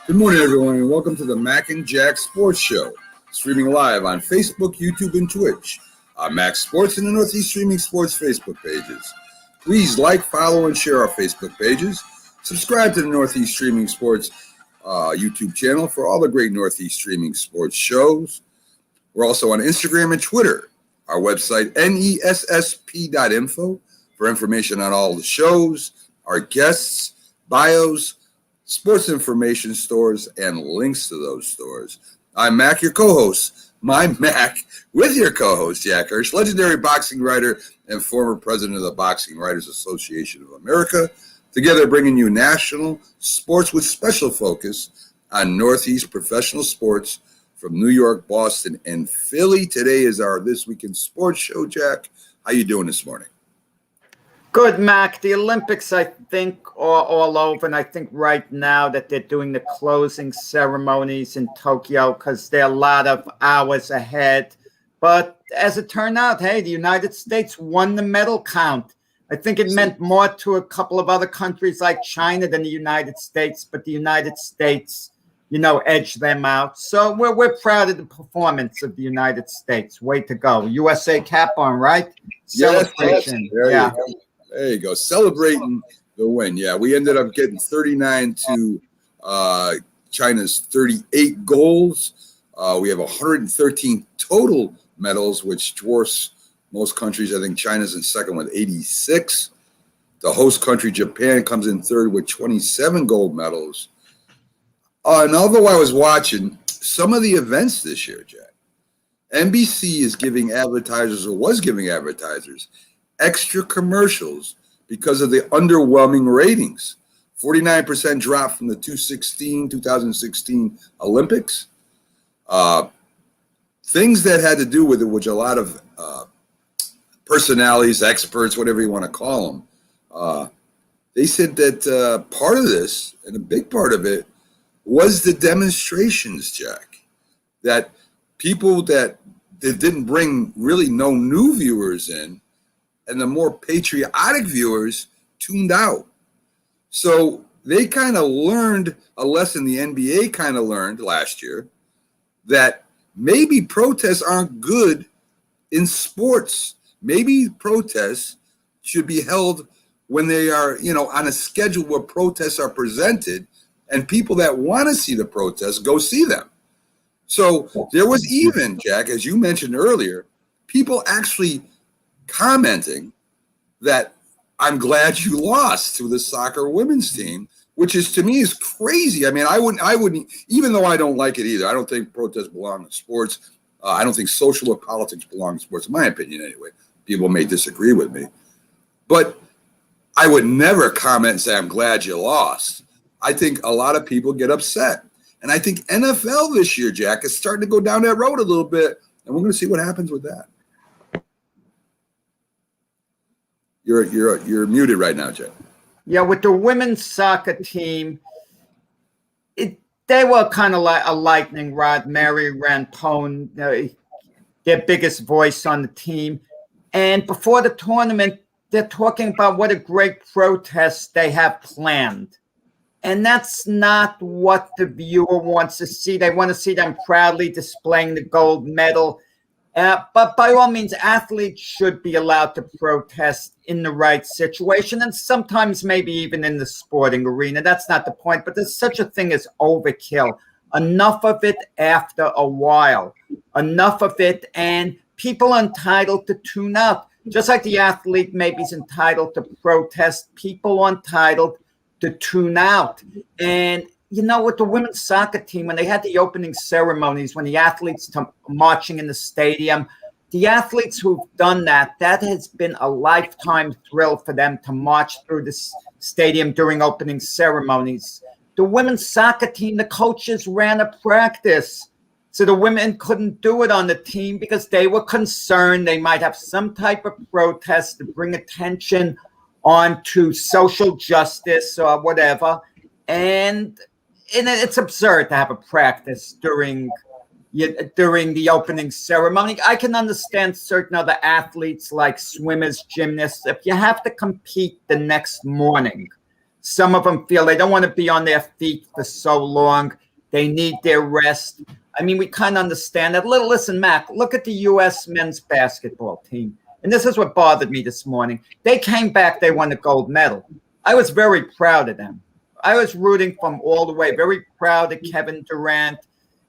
Good morning, everyone, and welcome to the Mac and Jack Sports Show, streaming live on Facebook, YouTube, and Twitch. Mac Sports and the Northeast Streaming Sports Facebook pages. Please like, follow, and share our Facebook pages. Subscribe to the Northeast Streaming Sports YouTube channel for all the great Northeast Streaming Sports shows. We're also on Instagram and Twitter. Our website, nessp.info, for information on all the shows, our guests, bios, sports information stores, and links to those stores. I'm Mac, your co-host, my Mac, with your co-host, Jack Hirsch, legendary boxing writer and former president of the Boxing Writers Association of America, together bringing you national sports with special focus on Northeast professional sports from New York, Boston, and Philly. Today is our This Week in Sports show, Jack. How you doing this morning? Good, Mac. The Olympics, I think, are all over, and I think right now that they're doing the closing ceremonies in Tokyo because they're a lot of hours ahead. But as it turned out, hey, the United States won the medal count. I think it meant more to a couple of other countries like China than the United States, but the United States, edged them out. So we're proud of the performance of the United States. Way to go. USA cap on, right? Celebration. Yes. There you go. Celebrating the win. Yeah, we ended up getting 39 to China's 38 goals. We have 113 total medals, which dwarfs most countries. I think China's in second with 86. The host country, Japan, comes in third with 27 gold medals. And although I was watching some of the events this year, Jack, NBC is giving advertisers, or was giving advertisers, extra commercials because of the underwhelming ratings. 49% drop from the 2016 Olympics. Things that had to do with it, which a lot of personalities, experts, whatever you want to call them, they said that part of this, and a big part of it, was the demonstrations, Jack. That people that didn't bring really no new viewers in, and the more patriotic viewers tuned out. So they kind of learned a lesson the NBA kind of learned last year, that maybe protests aren't good in sports. Maybe protests should be held when they are, on a schedule where protests are presented, and people that want to see the protests go see them. So there was even, Jack, as you mentioned earlier, people actually commenting that I'm glad you lost to the soccer women's team, which is, to me, is crazy. I mean, I wouldn't, even though I don't like it either. I don't think protests belong in sports. I don't think social or politics belong in sports, in my opinion, anyway. People may disagree with me, but I would never comment and say, I'm glad you lost. I think a lot of people get upset. And I think NFL this year, Jack, is starting to go down that road a little bit, and we're going to see what happens with that. You're muted right now, Jack. Yeah, with the women's soccer team, they were kind of like a lightning rod. Mary Rampone, their biggest voice on the team. And before the tournament, they're talking about what a great protest they have planned. And that's not what the viewer wants to see. They want to see them proudly displaying the gold medal. But by all means, athletes should be allowed to protest in the right situation, and sometimes maybe even in the sporting arena. That's not the point, but there's such a thing as overkill. Enough of it after a while. Enough of it, and people are entitled to tune out. Just like the athlete maybe is entitled to protest, people are entitled to tune out. And you know, with the women's soccer team, when they had the opening ceremonies, when the athletes marching in the stadium, the athletes who've done that, that has been a lifetime thrill for them to march through the stadium during opening ceremonies. The women's soccer team, the coaches ran a practice. So the women couldn't do it on the team because they were concerned they might have some type of protest to bring attention onto social justice or whatever. And it's absurd to have a practice during the opening ceremony. I can understand certain other athletes like swimmers, gymnasts, if you have to compete the next morning, some of them feel they don't want to be on their feet for so long. They need their rest. I mean, we kind of understand that. Listen, Mac, look at the U.S. men's basketball team. And this is what bothered me this morning. They came back, they won the gold medal. I was very proud of them. I was rooting from all the way, very proud of Kevin Durant,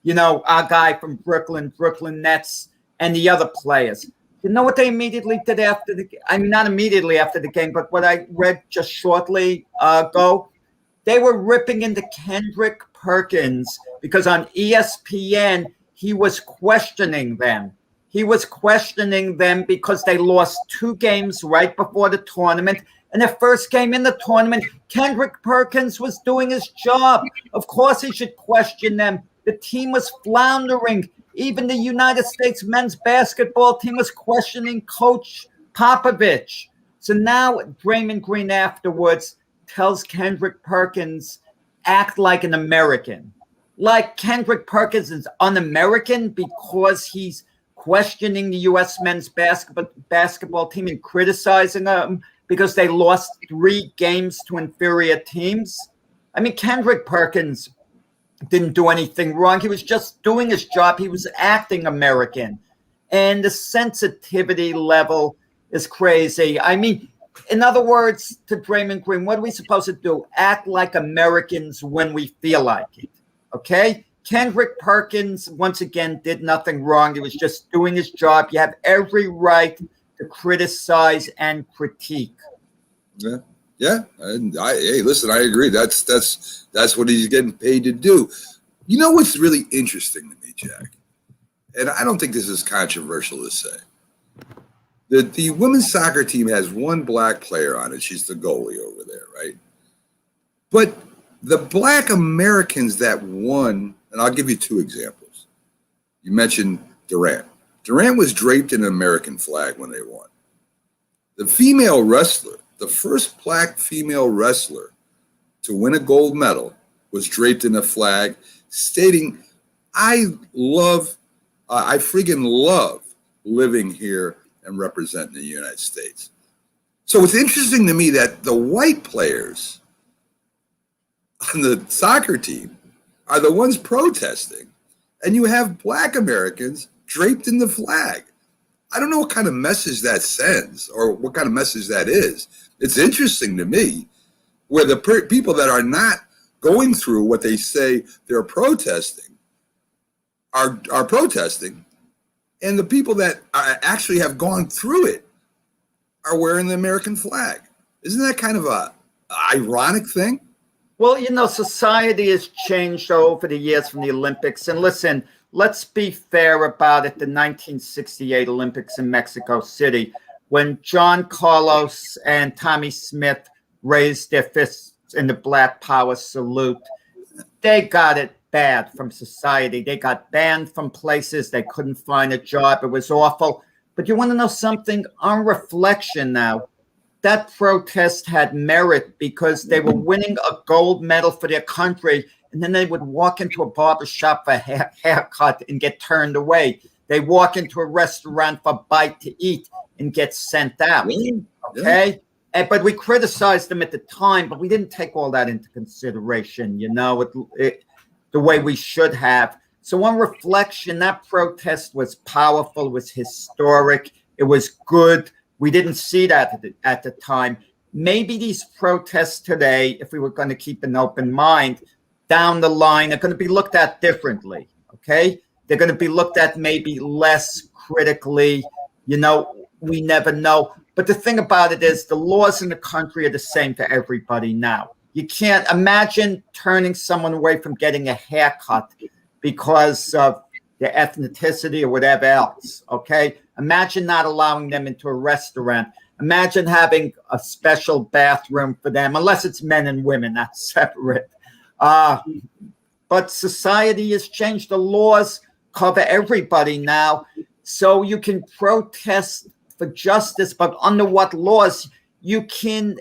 you know, our guy from Brooklyn Nets, and the other players. You know what they immediately did after not immediately after the game, but what I read just shortly ago? They were ripping into Kendrick Perkins because on ESPN, he was questioning them. He was questioning them because they lost 2 games right before the tournament. And the first game in the tournament, Kendrick Perkins was doing his job. Of course, he should question them. The team was floundering. Even the United States men's basketball team was questioning Coach Popovich. So now Draymond Green afterwards tells Kendrick Perkins, act like an American. Like Kendrick Perkins is un-American because he's questioning the U.S. men's basketball team and criticizing them because they lost 3 games to inferior teams. I mean, Kendrick Perkins didn't do anything wrong. He was just doing his job. He was acting American. And the sensitivity level is crazy. I mean, in other words, to Draymond Green, what are we supposed to do? Act like Americans when we feel like it, okay? Kendrick Perkins, once again, did nothing wrong. He was just doing his job. You have every right to criticize and critique. Yeah. Yeah. And hey, listen, I agree. That's what he's getting paid to do. You know what's really interesting to me, Jack? And I don't think this is controversial to say. The women's soccer team has 1 black player on it. She's the goalie over there, right? But the black Americans that won, and I'll give you 2 examples. You mentioned Durant. Durant was draped in an American flag when they won. The female wrestler, the first black female wrestler to win a gold medal, was draped in a flag stating, I friggin' love living here and representing the United States. So it's interesting to me that the white players on the soccer team are the ones protesting, and you have black Americans draped in the flag. I don't know what kind of message that sends or what kind of message that is. It's interesting to me where the people that are not going through what they say they're protesting are protesting, and the people that actually have gone through it are wearing the American flag. Isn't that kind of a ironic thing? Well, you know, society has changed over the years from the Olympics. And listen, let's be fair about it. The 1968 Olympics in Mexico City, when John Carlos and Tommy Smith raised their fists in the Black Power salute, they got it bad from society. They got banned from places. They couldn't find a job. It was awful. But you want to know something? On reflection now, that protest had merit because they were winning a gold medal for their country, and then they would walk into a barber shop for a haircut and get turned away. They walk into a restaurant for a bite to eat and get sent out. Okay? Yeah. But we criticized them at the time, but we didn't take all that into consideration, you know, the way we should have. So on reflection, that protest was powerful, it was historic, it was good. We didn't see that at the time. Maybe these protests today, if we were going to keep an open mind, down the line are going to be looked at differently, okay? They're going to be looked at maybe less critically. You know, we never know. But the thing about it is the laws in the country are the same for everybody now. You can't imagine turning someone away from getting a haircut because of their ethnicity or whatever else. Okay. Imagine not allowing them into a restaurant. Imagine having a special bathroom for them, unless it's men and women, that's separate. But society has changed. The laws cover everybody now. So you can protest for justice, but under what laws? You can't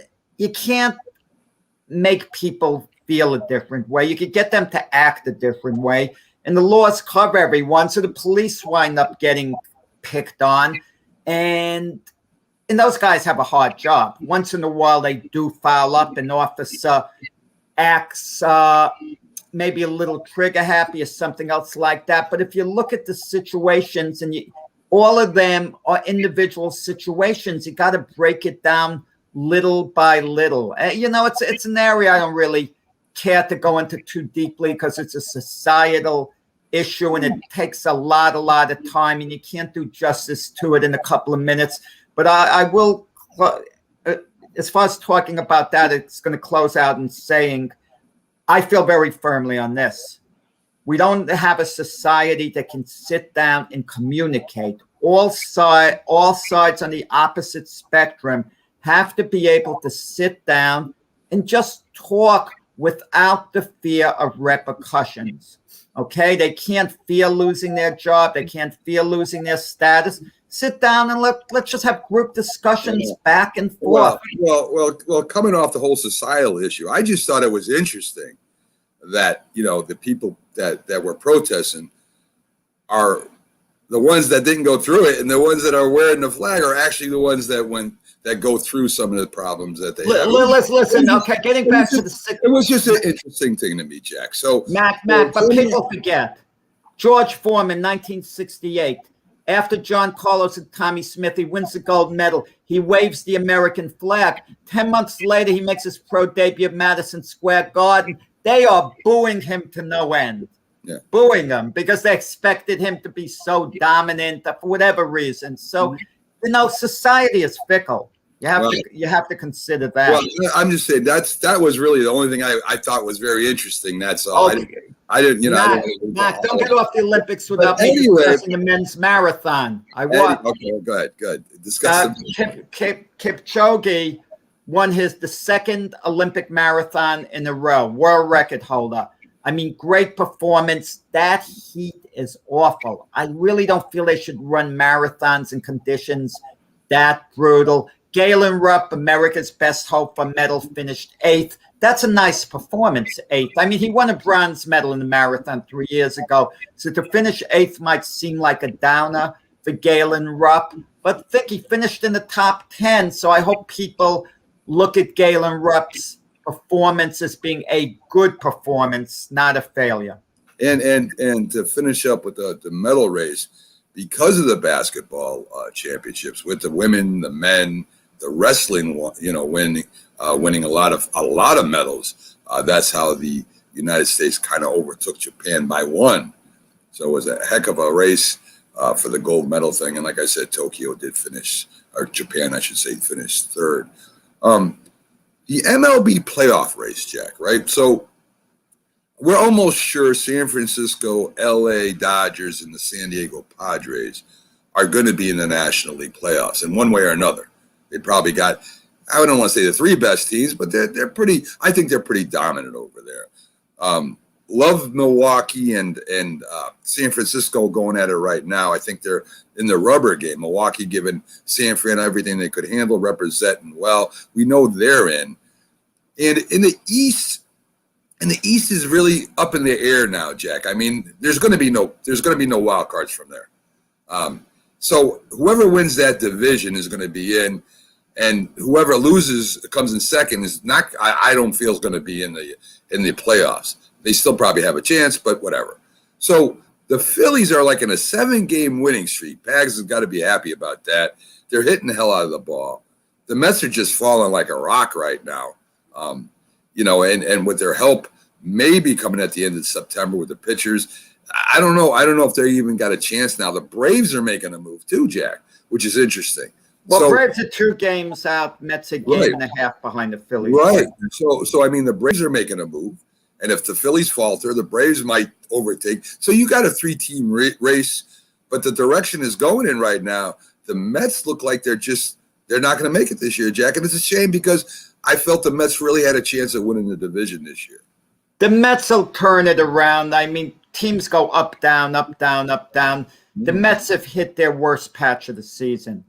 make people feel a different way. You could get them to act a different way. And the laws cover everyone. So the police wind up getting picked on. And those guys have a hard job. Once in a while, they do foul up. An officer acts maybe a little trigger happy or something else like that. But if you look at the situations, and all of them are individual situations, you got to break it down little by little. It's an area I don't really care to go into too deeply because it's a societal issue and it takes a lot of time, and you can't do justice to it in a couple of minutes. But I will, as far as talking about that, it's going to close out in saying, I feel very firmly on this. We don't have a society that can sit down and communicate. All sides on the opposite spectrum have to be able to sit down and just talk without the fear of repercussions. Okay? They can't fear losing their job. They can't fear losing their status. Sit down and let's just have group discussions back and forth. Well, coming off the whole societal issue, I just thought it was interesting that, the people that were protesting are the ones that didn't go through it, and the ones that are wearing the flag are actually the ones that go through some of the problems that they have. Let's listen. Okay, getting back to the... It was just an interesting thing to me, Jack. So, Mac, but people forget. George Foreman, 1968. After John Carlos and Tommy Smith, he wins the gold medal. He waves the American flag. 10 months later, he makes his pro debut at Madison Square Garden. They are booing him to no end. Yeah. Booing him because they expected him to be so dominant for whatever reason. So, society is fickle. You have to consider that. Well, I'm just saying that was really the only thing I thought was very interesting. That's all. Okay. I didn't. Mac, don't get off the Olympics without me discussing the men's marathon. Okay, go ahead. Good. Discuss Kipchoge won the second Olympic marathon in a row, world record holder. I mean, great performance. That heat is awful. I really don't feel they should run marathons in conditions that brutal. Galen Rupp, America's best hope for medal, finished 8th. That's a nice performance, 8th. I mean, he won a bronze medal in the marathon 3 years ago. So to finish 8th might seem like a downer for Galen Rupp, but I think he finished in the top 10. So I hope people look at Galen Rupp's performance as being a good performance, not a failure. And to finish up with the medal race, because of the basketball championships with the women, the men, the wrestling, winning a lot of medals. That's how the United States kind of overtook Japan by 1. So it was a heck of a race for the gold medal thing. And like I said, Tokyo did finish, or Japan, I should say, finished 3rd. The MLB playoff race, Jack, right? So we're almost sure San Francisco, LA Dodgers, and the San Diego Padres are going to be in the National League playoffs in one way or another. They probably got, I don't want to say the 3 best teams, but they're pretty, I think they're pretty dominant over there. Love Milwaukee and San Francisco going at it right now. I think they're in the rubber game. Milwaukee giving San Fran everything they could handle, representing well. We know they're in. And in the East is really up in the air now, Jack. I mean, there's going to be no wild cards from there. So whoever wins that division is going to be in, and whoever loses comes in second is not. I don't feel is going to be in the playoffs. They still probably have a chance, but whatever. So the Phillies are like in a 7-game winning streak. Pags has got to be happy about that. They're hitting the hell out of the ball. The Mets are just falling like a rock right now. And with their help maybe coming at the end of September with the pitchers, I don't know if they even got a chance now. The Braves are making a move too, Jack, which is interesting. Well, So, Braves are 2 games out. Mets a game and a half behind the Phillies. right. So I mean, the Braves are making a move, and if the Phillies falter, the Braves might overtake. So you got a 3-team race, but the direction is going in right now. The Mets look like they're not going to make it this year, Jack, and it's a shame because I felt the Mets really had a chance at winning the division this year. The Mets will turn it around. I mean, teams go up, down, up, down, up, down. The Mets have hit their worst patch of the season.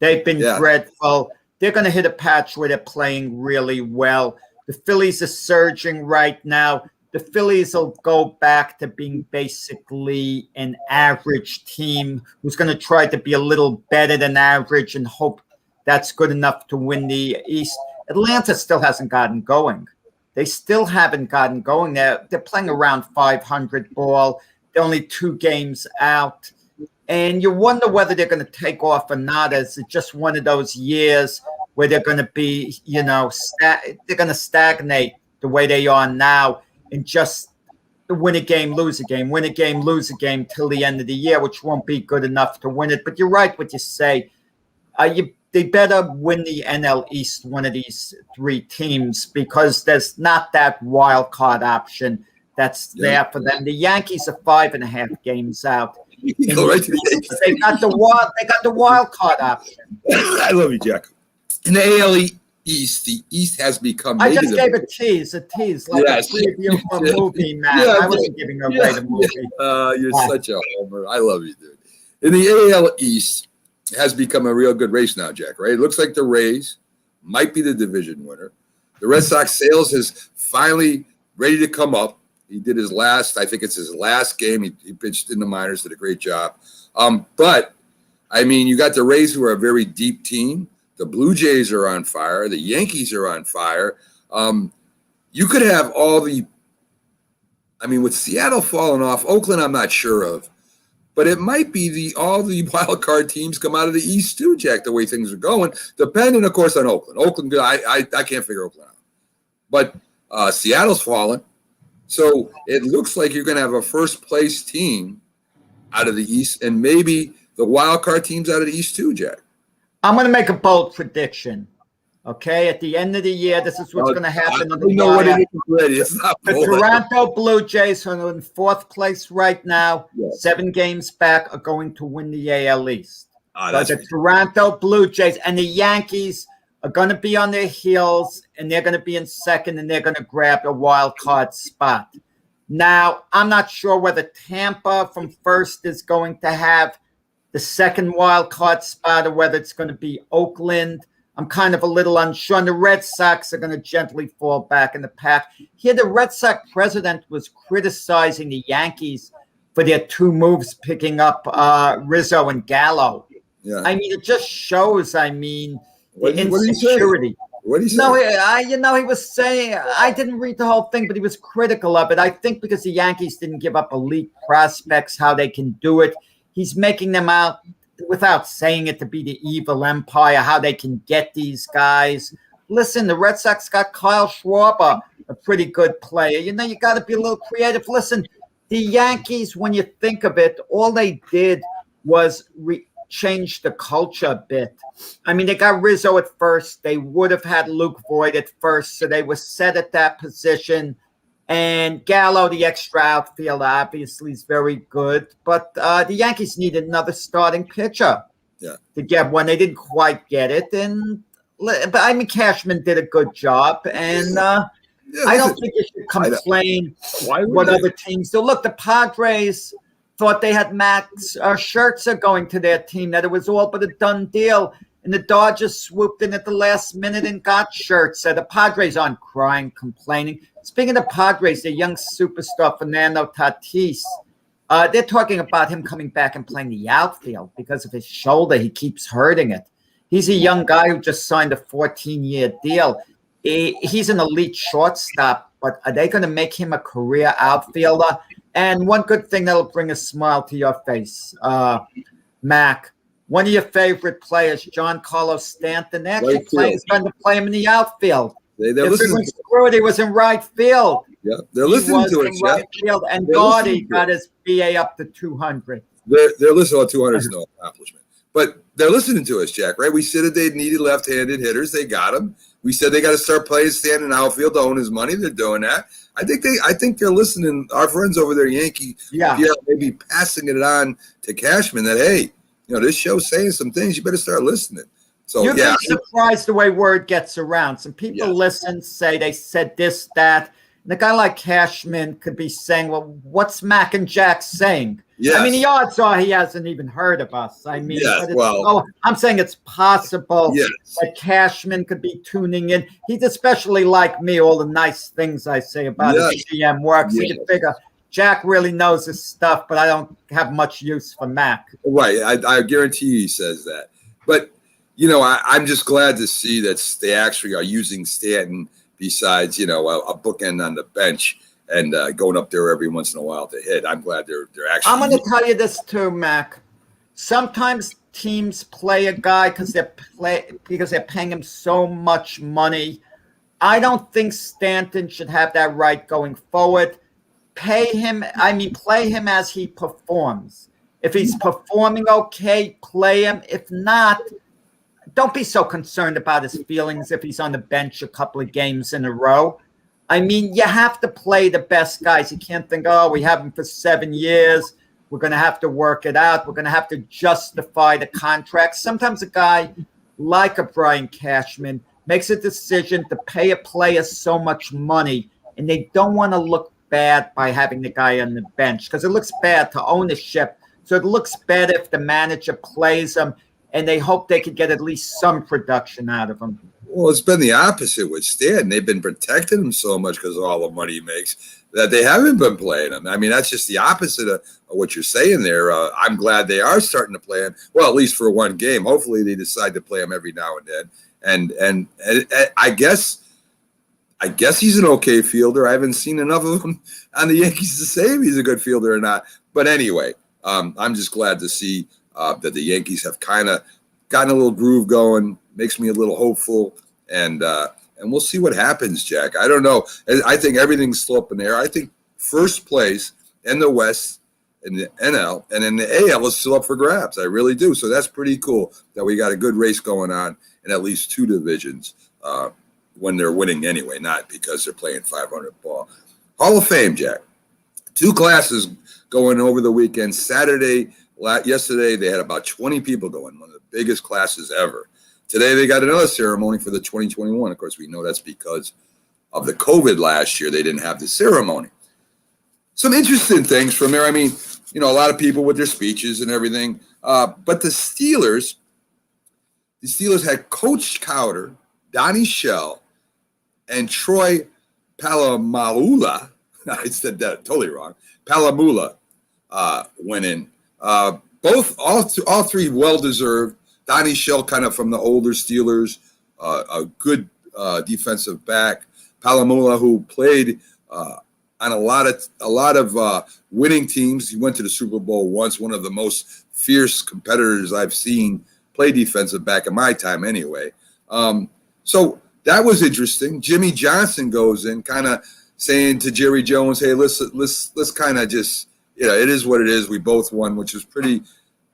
They've been dreadful. They're going to hit a patch where they're playing really well. The Phillies are surging right now. The Phillies will go back to being basically an average team who's going to try to be a little better than average and hope that's good enough to win the East. Atlanta still hasn't gotten going. They still haven't gotten going. They're playing around 500 ball. They're only 2 games out. And you wonder whether they're going to take off or not. Is it just one of those years where they're going to be, they're going to stagnate the way they are now and just win a game, lose a game, win a game, lose a game till the end of the year, which won't be good enough to win it. But you're right what you say. They better win the NL East, one of these 3 teams, because there's not that wild card option that's there for them. The Yankees are 5.5 games out. Go right to the Yankees. They got the wild card option. I love you, Jack. In the AL East, the East has become. I just gave a tease, like a preview for a movie, man. Yeah, I wasn't giving away the movie. You're such a homer. I love you, dude. In the AL East, it has become a real good race now, Jack. Right? It looks like the Rays might be the division winner. The Red Sox sales is finally ready to come up. He did his last, I think it's his last game. He pitched in the minors, did a great job. But, I mean, you got the Rays, who are a very deep team. The Blue Jays are on fire. The Yankees are on fire. You could have with Seattle falling off, Oakland I'm not sure of. But it might be all the wild card teams come out of the East too, Jack, the way things are going, depending, of course, on Oakland. Oakland, I can't figure Oakland out. But Seattle's fallen. So it looks like you're going to have a first-place team out of the East and maybe the wild card teams out of the East too, Jack. I'm going to make a bold prediction. Okay, at the end of the year, this is what's going to happen. The Toronto Blue Jays are in 4th place right now. 7 games back are going to win the AL East. The Toronto Blue Jays and the Yankees are going to be on their heels, and they're going to be in 2nd, and they're going to grab a wild card spot. Now, I'm not sure whether Tampa from 1st is going to have the 2nd wild card spot or whether it's going to be Oakland. I'm kind of a little unsure. And the Red Sox are going to gently fall back in the pack. Here, the Red Sox president was criticizing the Yankees for their 2 moves picking up Rizzo and Gallo. Yeah. I mean, it just shows, the insecurity. What did he say? No, he was saying, I didn't read the whole thing, but he was critical of it. I think because the Yankees didn't give up elite prospects, how they can do it. He's making them out, without saying it, to be the evil empire, how they can get these guys. Listen, the Red Sox got Kyle Schwarber, a pretty good player. You got to be a little creative. Listen, the Yankees, when you think of it, all they did was change the culture a bit. I mean, they got Rizzo at first. They would have had Luke Voigt at first, so they were set at that position. And Gallo, the extra outfielder, obviously is very good. But the Yankees need another starting pitcher to get one. They didn't quite get it. But Cashman did a good job. And I don't think you should complain what other teams do. Look, the Padres thought they had Max Scherzer going to their team, that it was all but a done deal. And the Dodgers swooped in at the last minute and got Scherzer. The Padres aren't crying, complaining. Speaking of Padres, their young superstar, Fernando Tatis, they're talking about him coming back and playing the outfield because of his shoulder. He keeps hurting it. He's a young guy who just signed a 14-year deal. He's an elite shortstop, but are they going to make him a career outfielder? And one good thing that'll bring a smile to your face, Mac, one of your favorite players, John Carlos Stanton, they're actually going to play him in the outfield. They're listening. He was in right field. Yeah, they're listening to it. Right field, and Gardy got his BA up to 200. They're listening to 200 is no accomplishment. But they're listening to us, Jack, right? We said that they needed left-handed hitters. They got them. We said they got to start playing standing outfield to own his money. They're doing that. I think they're listening. Our friends over there, Yankee, maybe passing it on to Cashman that, hey, this show's saying some things. You better start listening. So you'd be surprised the way word gets around. Some people listen, say they said this, that. And a guy like Cashman could be saying, well, what's Mac and Jack saying? Yes. I mean, the odds are he hasn't even heard of us. I mean, well, I'm saying it's possible that Cashman could be tuning in. He's especially like me, all the nice things I say about his GM work. So you can figure Jack really knows his stuff, but I don't have much use for Mac. Right. I guarantee you he says that. But, I'm just glad to see that they actually are using Stanton besides, a bookend on the bench and going up there every once in a while to hit. I'm glad they're actually. I'm going to tell you this too, Mac. Sometimes teams play a guy because they're paying him so much money. I don't think Stanton should have that right going forward. Play him as he performs. If he's performing okay, play him. If not, don't be so concerned about his feelings if he's on the bench a couple of games in a row. I mean, you have to play the best guys. You can't think, we have him for 7 years. We're going to have to work it out. We're going to have to justify the contract. Sometimes a guy like a Brian Cashman makes a decision to pay a player so much money, and they don't want to look bad by having the guy on the bench because it looks bad to ownership. So it looks better if the manager plays him, and they hope they could get at least some production out of him. Well, it's been the opposite with Stanton. They've been protecting him so much because of all the money he makes that they haven't been playing him. I mean, that's just the opposite of what you're saying there. I'm glad they are starting to play him. Well, at least for one game. Hopefully they decide to play him every now and then. And I guess he's an okay fielder. I haven't seen enough of him on the Yankees to say if he's a good fielder or not. But anyway, I'm just glad to see that the Yankees have kind of gotten a little groove going. Makes me a little hopeful, and we'll see what happens, Jack. I don't know. I think everything's still up in the air. I think first place in the West, in the NL, and in the AL is still up for grabs. I really do. So that's pretty cool that we got a good race going on in at least two divisions when they're winning anyway, not because they're playing 500 ball. Hall of Fame, Jack. 2 classes going over the weekend. Yesterday, they had about 20 people going, one of the biggest classes ever. Today, they got another ceremony for the 2021. Of course, we know that's because of the COVID last year. They didn't have the ceremony. Some interesting things from there. I mean, a lot of people with their speeches and everything. But the Steelers had Coach Cowder, Donnie Shell, and Troy Polamalu. I said that totally wrong. Polamalu went in. All three well-deserved. Donnie Shell, kind of from the older Steelers, a good defensive back. Polamalu, who played on a lot of winning teams. He went to the Super Bowl once. One of the most fierce competitors I've seen play defensive back in my time, anyway. So that was interesting. Jimmy Johnson goes in, kind of saying to Jerry Jones, "Hey, let's kind of just, it is what it is. We both won," which is pretty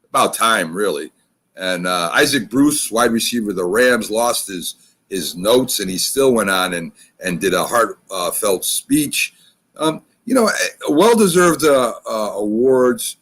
about time, really. And Isaac Bruce, wide receiver of the Rams, lost his notes, and he still went on and did a heartfelt speech. Well-deserved awards.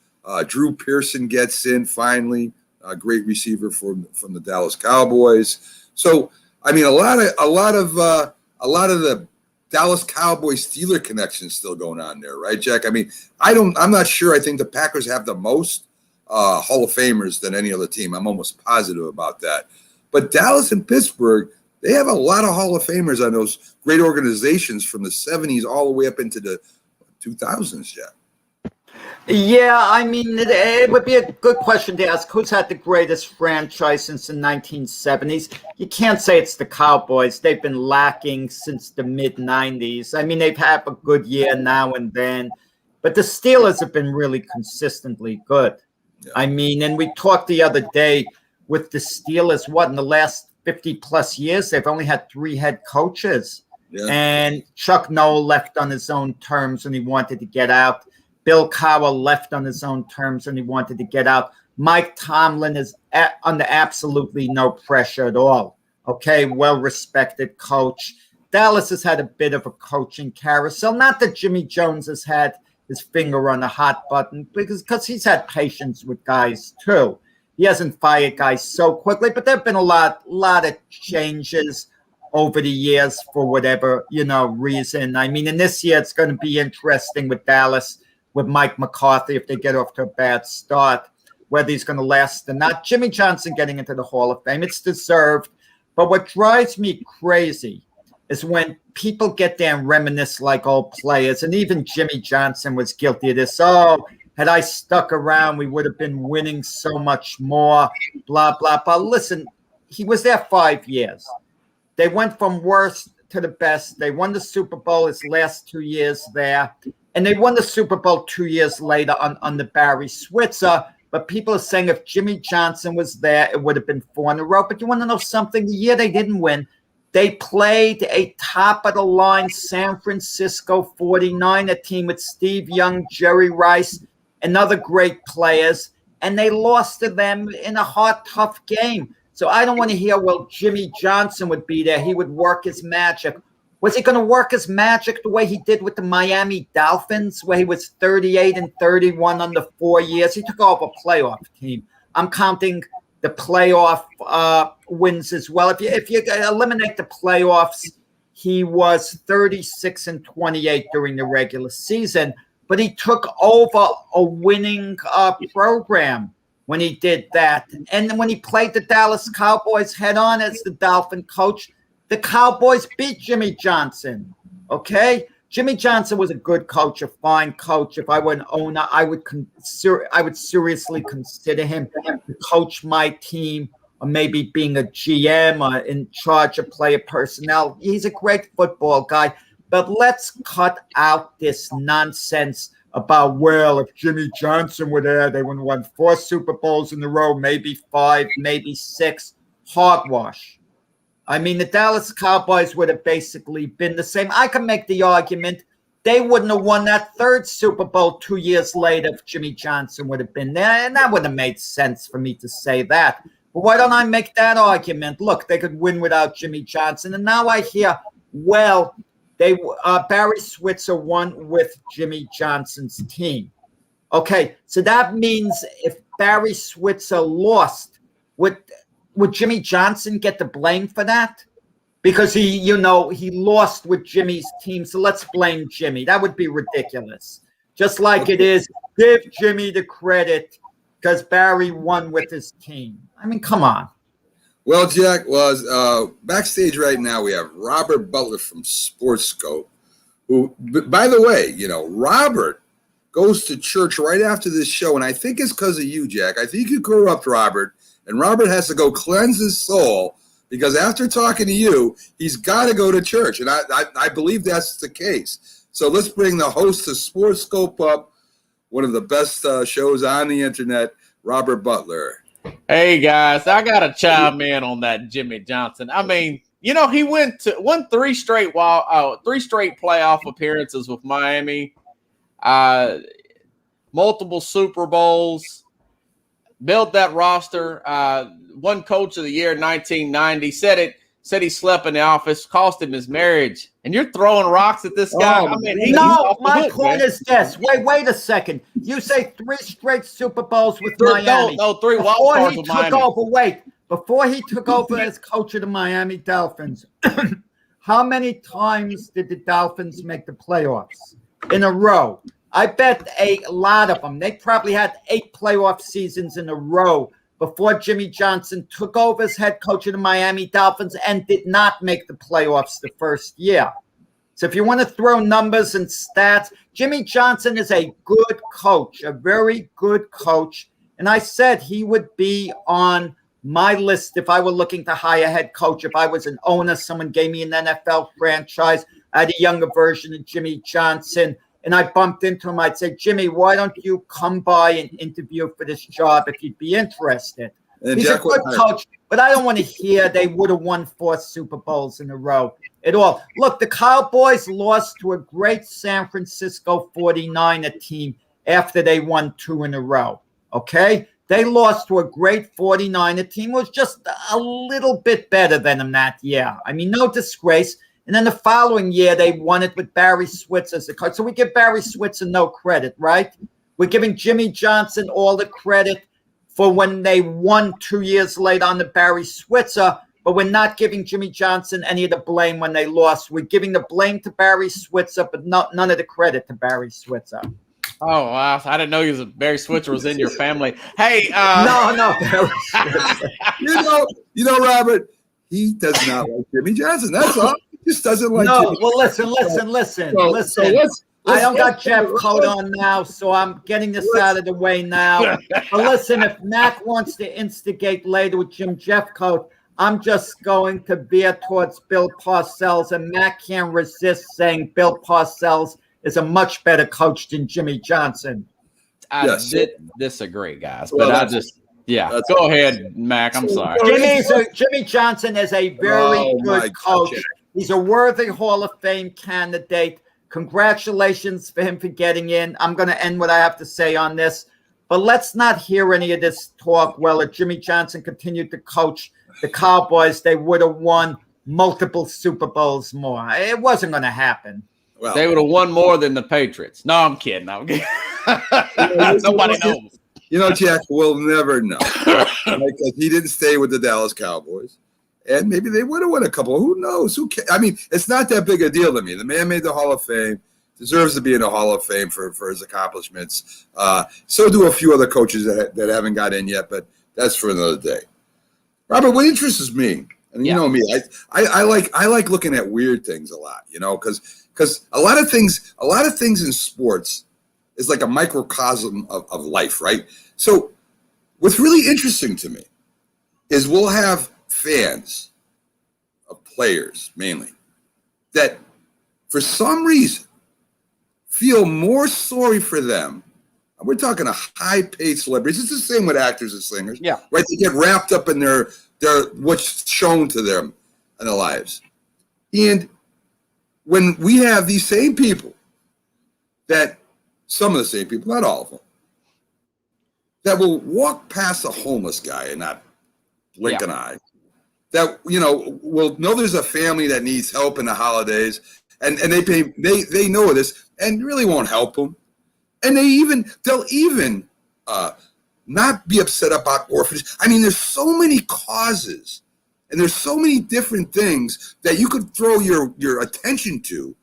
Drew Pearson gets in finally, a great receiver from the Dallas Cowboys. So, I mean, a lot of the Dallas Cowboys Steeler connection still going on there, right, Jack? I mean, I'm not sure. I think the Packers have the most Hall of Famers than any other team. I'm almost positive about that. But Dallas and Pittsburgh, they have a lot of Hall of Famers on those great organizations from the 70s all the way up into the 2000s, Jack. Yeah, I mean, it would be a good question to ask. Who's had the greatest franchise since the 1970s? You can't say it's the Cowboys. They've been lacking since the mid-90s. I mean, they've had a good year now and then. But the Steelers have been really consistently good. Yeah. I mean, and we talked the other day with the Steelers, in the last 50-plus years, they've only had 3 head coaches. Yeah. And Chuck Noll left on his own terms and he wanted to get out. Bill Cowher left on his own terms and he wanted to get out. Mike Tomlin is under absolutely no pressure at all. Okay, well-respected coach. Dallas has had a bit of a coaching carousel. Not that Jimmy Jones has had his finger on the hot button, because he's had patience with guys too. He hasn't fired guys so quickly, but there have been a lot of changes over the years for whatever, reason. I mean, in this year, it's going to be interesting with Dallas, with Mike McCarthy, if they get off to a bad start, whether he's going to last or not. Jimmy Johnson getting into the Hall of Fame, it's deserved. But what drives me crazy is when people get there and reminisce like old players, and even Jimmy Johnson was guilty of this. Oh, had I stuck around, we would have been winning so much more, blah, blah, blah. Listen, he was there 5 years. They went from worst to the best. They won the Super Bowl his last 2 years there, and they won the Super Bowl 2 years later under Barry Switzer. But people are saying if Jimmy Johnson was there, it would have been 4 in a row. But you want to know something? The year they didn't win, they played a top-of-the-line San Francisco 49er team with Steve Young, Jerry Rice, and other great players, and they lost to them in a hard, tough game. So I don't want to hear, well, Jimmy Johnson would be there. He would work his magic. Was he going to work his magic the way he did with the Miami Dolphins, where he was 38-31 under 4 years? He took over a playoff team. I'm counting the playoff wins as well. If you eliminate the playoffs, he was 36-28 during the regular season, but he took over a winning program when he did that. And when he played the Dallas Cowboys head on as the Dolphin coach, the Cowboys beat Jimmy Johnson. Okay? Jimmy Johnson was a good coach, a fine coach. If I were an owner, I would seriously consider him to coach my team, or maybe being a GM or in charge of player personnel. He's a great football guy. But let's cut out this nonsense about, well, if Jimmy Johnson were there, they would have won 4 Super Bowls in a row, maybe 5, maybe 6. Hogwash. I mean, the Dallas Cowboys would have basically been the same. I can make the argument they wouldn't have won that 3rd Super Bowl 2 years later if Jimmy Johnson would have been there, and that would have made sense for me to say that. But why don't I make that argument? Look, they could win without Jimmy Johnson, and now I hear, well, Barry Switzer won with Jimmy Johnson's team. Okay, so that means if Barry Switzer lost, would Jimmy Johnson get the blame for that? Because he lost with Jimmy's team, so let's blame Jimmy. That would be ridiculous. Just like it is, give Jimmy the credit because Barry won with his team. I mean, come on. Well, Jack, backstage right now we have Robert Butler from SportsScope, who, by the way, Robert goes to church right after this show, and I think it's because of you, Jack. I think you corrupt Robert, and Robert has to go cleanse his soul because after talking to you, he's got to go to church, and I believe that's the case. So let's bring the host of SportsScope up, one of the best shows on the internet, Robert Butler. Hey guys, I gotta chime in on that Jimmy Johnson. I mean, he won 3 straight playoff appearances with Miami, multiple Super Bowls, built that roster, won Coach of the Year in 1990. Said he slept in the office, cost him his marriage. And you're throwing rocks at this guy. I mean, my point is this. Wait a second. You say 3 straight Super Bowls with Miami. No, 3 wild cards with Miami. Before he took over as coach of the Miami Dolphins, how many times did the Dolphins make the playoffs in a row? I bet a lot of them. They probably had 8 playoff seasons in a row before Jimmy Johnson took over as head coach of the Miami Dolphins and did not make the playoffs the first year. So if you want to throw numbers and stats, Jimmy Johnson is a good coach, a very good coach. And I said he would be on my list if I were looking to hire a head coach. If I was an owner, someone gave me an NFL franchise, I had a younger version of Jimmy Johnson, and I bumped into him, I'd say, Jimmy, why don't you come by and interview for this job if you'd be interested? And he's Jack, a good coach, but I don't want to hear they would have won 4 Super Bowls in a row at all. Look, the Cowboys lost to a great San Francisco 49er team after they won 2 in a row, okay? They lost to a great 49er team. It was just a little bit better than them that year. I mean, no disgrace. And then the following year, they won it with Barry Switzer as the coach. So we give Barry Switzer no credit, right? We're giving Jimmy Johnson all the credit for when they won 2 years later on the Barry Switzer, but we're not giving Jimmy Johnson any of the blame when they lost. We're giving the blame to Barry Switzer, but none of the credit to Barry Switzer. Oh, wow. I didn't know Barry Switzer was in your family. Hey. No, Barry Switzer. You know, Robert, he does not like Jimmy Johnson. That's all. He just doesn't like Jimmy Well, listen. I don't got Jeff Coat on now, so I'm getting this out of the way now. But listen, if Mac wants to instigate later with Jim Jeffcoat, I'm just going to veer towards Bill Parcells, and Mac can't resist saying Bill Parcells is a much better coach than Jimmy Johnson. I disagree, guys, but go ahead, Mac. I'm sorry. Jimmy Johnson is a very good coach. He's a worthy Hall of Fame candidate. Congratulations for him for getting in. I'm going to end what I have to say on this, but let's not hear any of this talk. Well, if Jimmy Johnson continued to coach the Cowboys, they would have won multiple Super Bowls more. It wasn't going to happen. Well, they would have won more than the Patriots. No, I'm kidding. Nobody knows. You know, Jack, we'll never know because he didn't stay with the Dallas Cowboys. And maybe they would have won a couple. Who knows? Who cares? I mean, it's not that big a deal to me. The man made the Hall of Fame, deserves to be in the Hall of Fame for his accomplishments. So do a few other coaches that haven't got in yet, but that's for another day. Robert, what interests me, and you know me, I like looking at weird things a lot, you know, because a lot of things in sports is like a microcosm of life, right? So what's really interesting to me is we'll have fans of players mainly that for some reason feel more sorry for them. We're talking a high-paid celebrities. It's the same with actors and singers. Yeah. Right? They get wrapped up in their what's shown to them in their lives. And when we have these same people some of the same people, not all of them, that will walk past a homeless guy and not blink an eye, that, you know, will know there's a family that needs help in the holidays, and they know this and really won't help them. And they'll even not be upset about orphanages. I mean, there's so many causes and there's so many different things that you could throw your attention to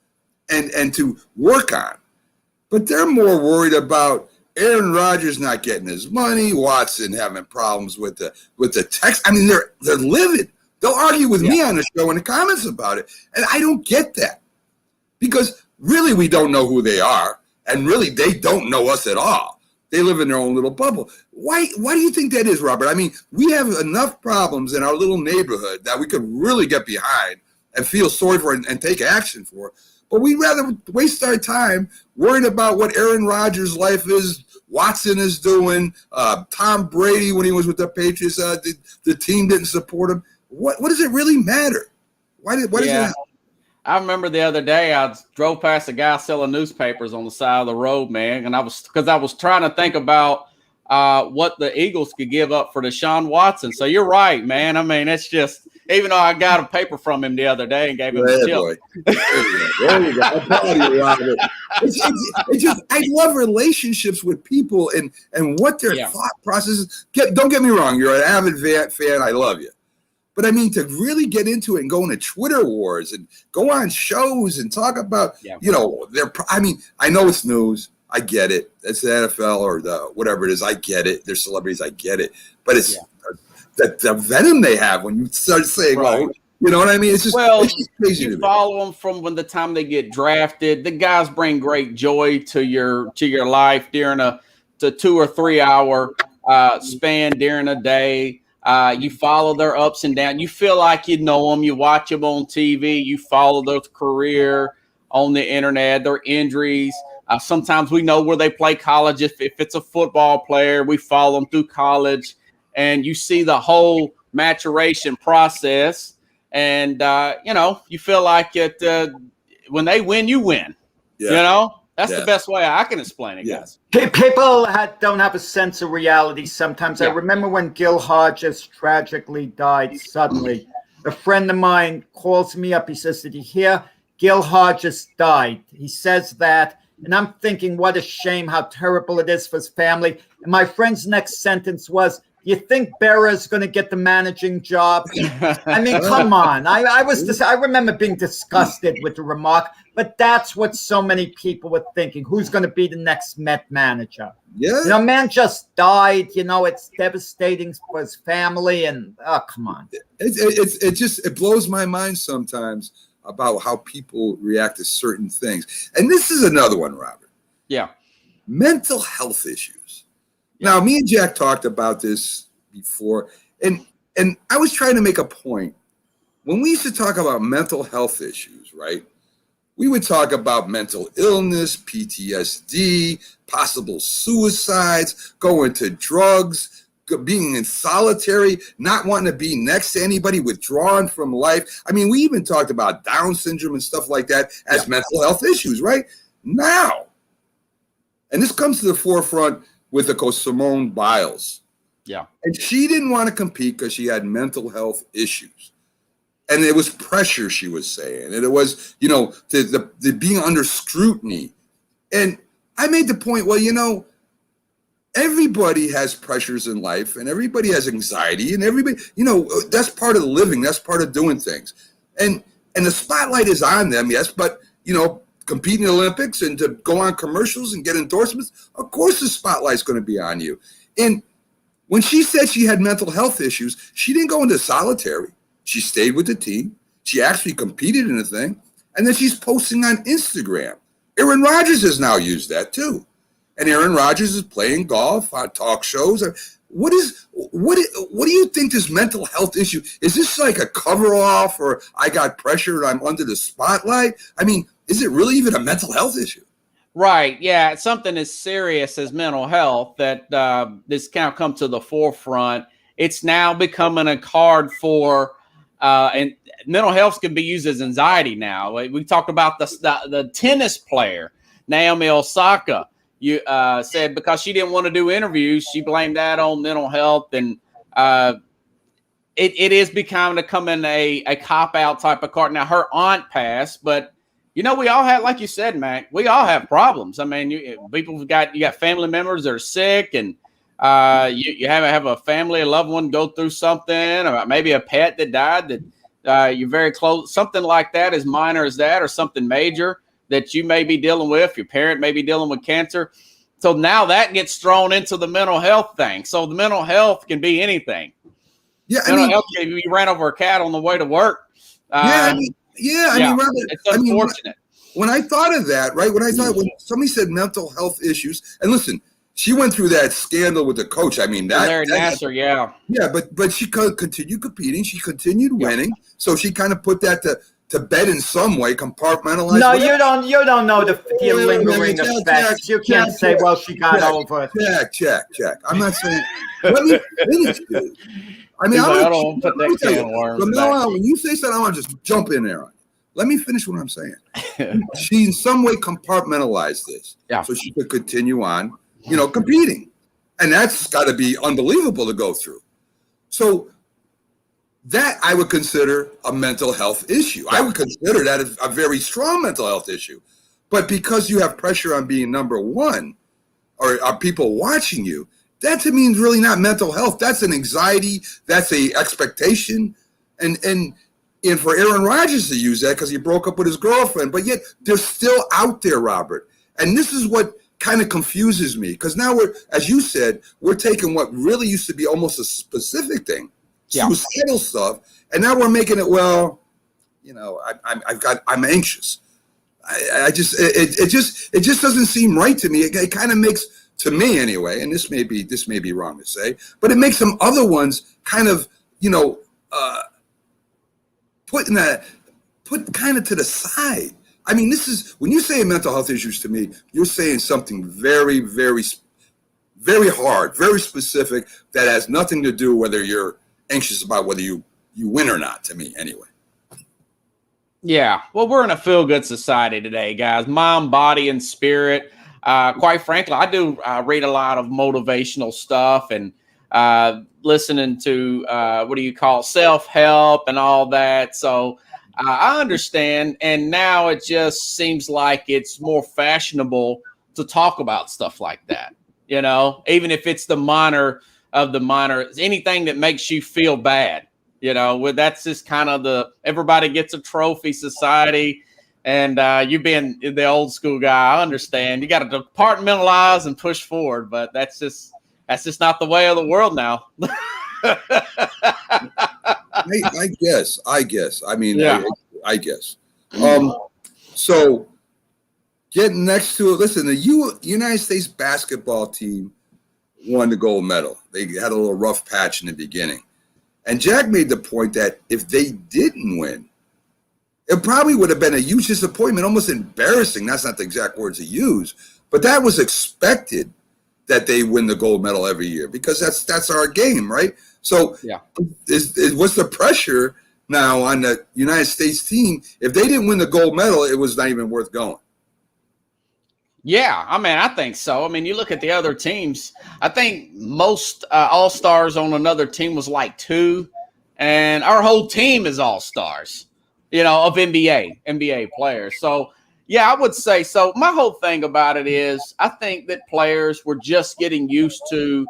and to work on. But they're more worried about Aaron Rodgers not getting his money, Watson having problems with the text. I mean, they're livid. They'll argue with me on the show in the comments about it. And I don't get that, because really we don't know who they are. And really they don't know us at all. They live in their own little bubble. Why do you think that is, Robert? I mean, we have enough problems in our little neighborhood that we could really get behind and feel sorry for and take action for. But we'd rather waste our time worrying about what Aaron Rodgers' life is, Watson is doing, Tom Brady when he was with the Patriots, the team didn't support him. What does it really matter? Why does it matter? I remember the other day I drove past a guy selling newspapers on the side of the road, man, and I was trying to think about what the Eagles could give up for Deshaun Watson. So you're right, man. I mean, it's just, even though I got a paper from him the other day and gave him a tip. There you go. I'm proud of you, Robert. It's just, I love relationships with people and what their thought process is. Don't get me wrong. You're an avid fan. I love you. But I mean, to really get into it and go into Twitter wars and go on shows and talk about, you know, I know it's news. I get it. It's the NFL or the whatever it is. I get it. They're celebrities. I get it. But it's the venom they have when you start saying, well, you know what I mean? It's just, it's just crazy. You follow them from when the time they get drafted. The guys bring great joy to your life during a 2 or 3 hour span during a day. You follow their ups and downs. You feel like you know them. You watch them on TV. You follow their career on the internet, their injuries. Sometimes we know where they play college. If it's a football player, we follow them through college. And you see the whole maturation process. And, you know, you feel like when they win, you win. Yeah. You know? That's Yeah. the best way I can explain it, Yeah. guys. People don't have a sense of reality sometimes. I Yeah. remember when Gil Hodges tragically died suddenly. A friend of mine calls me up. He says, "Did you hear? Gil Hodges died." He says that. And I'm thinking, what a shame, how terrible it is for his family. And my friend's next sentence was, "You think Berra's going to get the managing job?" I mean, come on. I remember being disgusted with the remark, but that's what so many people were thinking. Who's going to be the next Met manager? Yeah. You know, man just died. You know, it's devastating for his family. And oh, come on. It blows my mind sometimes about how people react to certain things. And this is another one, Robert. Yeah. Mental health issues. Now, me and Jack talked about this before, and I was trying to make a point. When we used to talk about mental health issues, right? We would talk about mental illness, PTSD, possible suicides, going to drugs, being in solitary, not wanting to be next to anybody, withdrawn from life. I mean, we even talked about Down syndrome and stuff like that as mental health issues, right? Now, and this comes to the forefront with the coach Simone Biles. Yeah. And she didn't want to compete because she had mental health issues. And it was pressure, she was saying. And it was, you know, the being under scrutiny. And I made the point, well, you know, everybody has pressures in life and everybody has anxiety and everybody, you know, that's part of living. That's part of doing things. And the spotlight is on them, yes, but, you know, competing in the Olympics and to go on commercials and get endorsements, of course the spotlight's going to be on you. And when she said she had mental health issues, she didn't go into solitary. She stayed with the team. She actually competed in the thing. And then she's posting on Instagram. Aaron Rodgers has now used that too. And Aaron Rodgers is playing golf on talk shows. What do you think this mental health issue is? This like a cover off, or I got pressure and I'm under the spotlight? I mean, is it really even a mental health issue? Right. Yeah. It's something as serious as mental health that this kind of come to the forefront. It's now becoming a card for, and mental health can be used as anxiety now. We talked about the tennis player, Naomi Osaka. You said because she didn't want to do interviews, she blamed that on mental health. And it is becoming a cop-out type of card. Now, her aunt passed, but you know, we all have, like you said, Mac, we all have problems. I mean, you got family members that are sick, and you have a family, a loved one go through something, or maybe a pet that died that you're very close, something like that, as minor as that, or something major that you may be dealing with. Your parent may be dealing with cancer. So now that gets thrown into the mental health thing. So the mental health can be anything. Yeah, mental health, if you ran over a cat on the way to work. I mean, Robert, it's unfortunate. When I thought of that, right, when somebody said mental health issues, and listen, she went through that scandal with the coach. I mean, Larry Nassar, yeah, but she continued competing. She continued winning, so she kind of put that to bed in some way, compartmentalized. No, you don't know the lingering effects. You can't say, well, she got over it. Check. I'm not saying. Let me finish, dude. I mean, I don't put that can of worms. From now on, when you say something, I want to just jump in there on you. Let me finish what I'm saying. She in some way compartmentalized this, so she could continue on, you know, competing, and that's got to be unbelievable to go through. So that I would consider a mental health issue. I would consider that a very strong mental health issue. But because you have pressure on being number one, or are people watching you, that to me is really not mental health. That's an anxiety. That's a expectation. And for Aaron Rodgers to use that because he broke up with his girlfriend, but yet they're still out there, Robert. And this is what kind of confuses me, because now as you said, we're taking what really used to be almost a specific thing, suicidal stuff, and now we're making it, well, you know, I'm anxious. It just doesn't seem right to me. It kind of makes, to me anyway, and this may be wrong to say, but it makes some other ones kind of, you know, put kind of to the side. I mean, this is, when you say mental health issues to me, you're saying something very, very, very hard, very specific, that has nothing to do whether you're anxious about whether you win or not, to me anyway. Yeah. Well, we're in a feel-good society today, guys. Mind, body, and spirit. Quite frankly, I do read a lot of motivational stuff and listening to what do you call self-help and all that. So I understand. And now it just seems like it's more fashionable to talk about stuff like that. You know, even if it's the minor of the minor, anything that makes you feel bad. You know, that's just kind of everybody gets a trophy society. And you being the old school guy, I understand. You got to departmentalize and push forward, but that's just not the way of the world now. I guess. I mean, yeah. I guess. So getting next to it, listen, the United States basketball team won the gold medal. They had a little rough patch in the beginning. And Jack made the point that if they didn't win, it probably would have been a huge disappointment, almost embarrassing. That's not the exact words he used, but that was expected that they win the gold medal every year because that's our game, right? So yeah, what's the pressure now on the United States team? If they didn't win the gold medal, it was not even worth going. Yeah, I mean, I think so. I mean, you look at the other teams. I think most all-stars on another team was like 2, and our whole team is all-stars, you know, of NBA players. So, yeah, I would say so. My whole thing about it is I think that players were just getting used to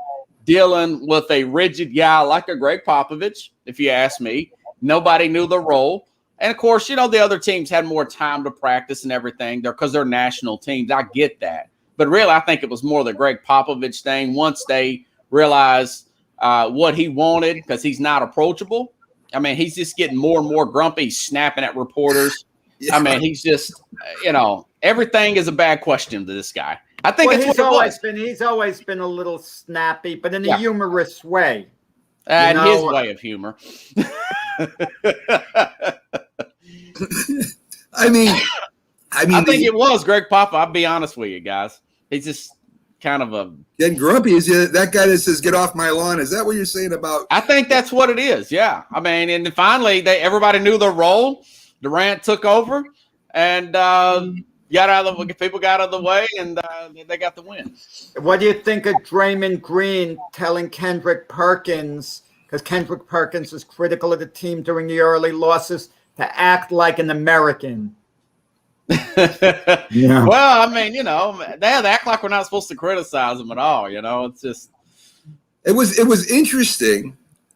dealing with a rigid guy like a Greg Popovich, if you ask me. Nobody knew the role. And, of course, you know, the other teams had more time to practice and everything because they're national teams. I get that. But really, I think it was more the Greg Popovich thing once they realized what he wanted because he's not approachable. I mean, he's just getting more and more grumpy. He's snapping at reporters. Yeah. I mean, he's just, you know, everything is a bad question to this guy. I think he's always been a little snappy, but in a humorous way. And his way of humor. I mean, I think it was Greg Papa. I'll be honest with you guys. He's just kind of getting grumpy. Is that guy that says "get off my lawn"? Is that what you're saying about? I think that's what it is. Yeah. I mean, and finally, everybody knew their role. Durant took over, and people got out of the way, and they got the win. What do you think of Draymond Green telling Kendrick Perkins, because Kendrick Perkins was critical of the team during the early losses, to act like an American? Yeah. Well, I mean, you know, they act like we're not supposed to criticize them at all. You know, it's just. It was interesting,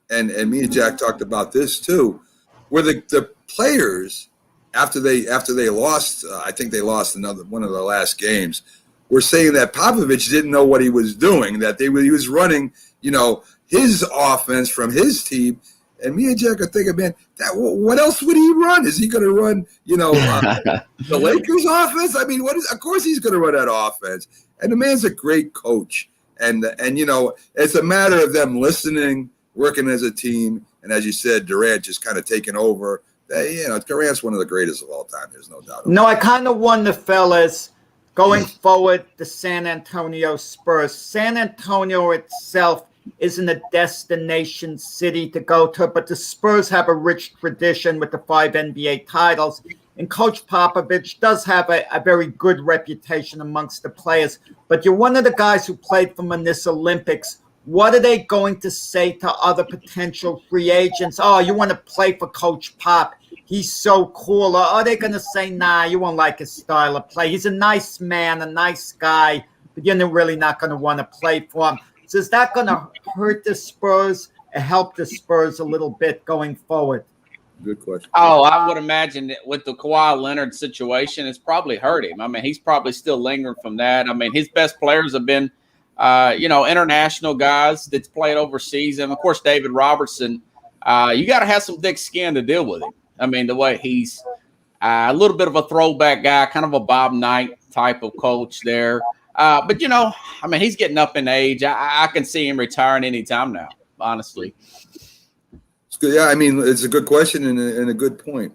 and me and Jack talked about this too, where the players after they lost, I think they lost one of the last games, were saying that Popovich didn't know what he was doing, that he was running, you know, his offense from his team. And me and Jack are thinking, man, what else would he run? Is he going to run, you know, the Lakers offense? I mean, of course he's going to run that offense. And the man's a great coach. And you know, it's a matter of them listening, working as a team. And as you said, Durant just kind of taking over. You know, Durant's one of the greatest of all time. There's no doubt. No, I kind of wonder, fellas, going forward, the San Antonio Spurs. San Antonio itself isn't a destination city to go to, but the Spurs have a rich tradition with the 5 NBA titles. And Coach Popovich does have a very good reputation amongst the players. But you're one of the guys who played for him in this Olympics. What are they going to say to other potential free agents? Oh, you want to play for Coach Pop? He's so cool. Or are they going to say, nah, you won't like his style of play? He's a nice man, a nice guy, but you're really not going to want to play for him. So is that going to hurt the Spurs or help the Spurs a little bit going forward? Good question. Oh, I would imagine that with the Kawhi Leonard situation, it's probably hurt him. I mean, he's probably still lingering from that. I mean, his best players have been, you know, international guys that's played overseas. And, of course, David Robertson, you got to have some thick skin to deal with him. I mean, the way he's a little bit of a throwback guy, kind of a Bob Knight type of coach there. But, you know, I mean, he's getting up in age. I can see him retiring anytime now, honestly. It's good. Yeah, I mean, it's a good question and a good point.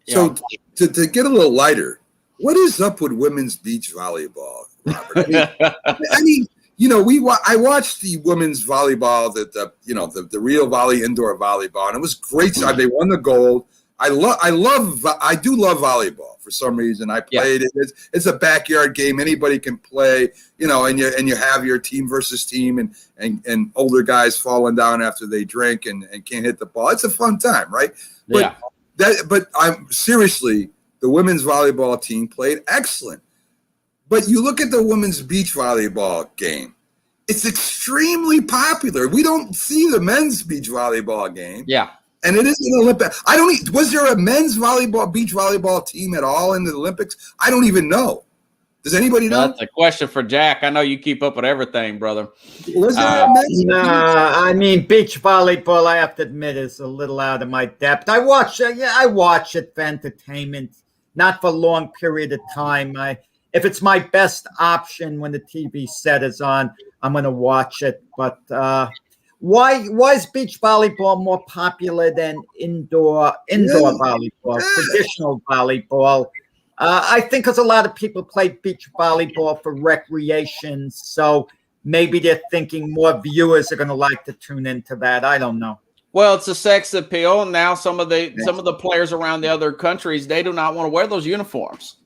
So to get a little lighter, what is up with women's beach volleyball, Robert? I mean you know, I watched the women's volleyball, the real volley indoor volleyball, and it was great. They won the gold. I do love volleyball for some reason. I played it. It's a backyard game. Anybody can play, and you have your team versus team and older guys falling down after they drink and can't hit the ball. It's a fun time, right? But I'm seriously, the women's volleyball team played excellent. But you look at the women's beach volleyball game. It's extremely popular. We don't see the men's beach volleyball game. Yeah. And it is an Olympic. Was there a men's beach volleyball team at all in the Olympics? I don't even know. Does anybody know? That's a question for Jack. I know you keep up with everything, brother. Was there a men's? I mean, beach volleyball, I have to admit, is a little out of my depth. I watch it for entertainment, not for a long period of time. If it's my best option when the TV set is on, I'm going to watch it. But why is beach volleyball more popular than indoor volleyball, traditional volleyball? I think because a lot of people play beach volleyball for recreation, so maybe they're thinking more viewers are going to like to tune into that. I don't know. Well, it's a sex appeal, and now some of the players around the other countries, they do not want to wear those uniforms.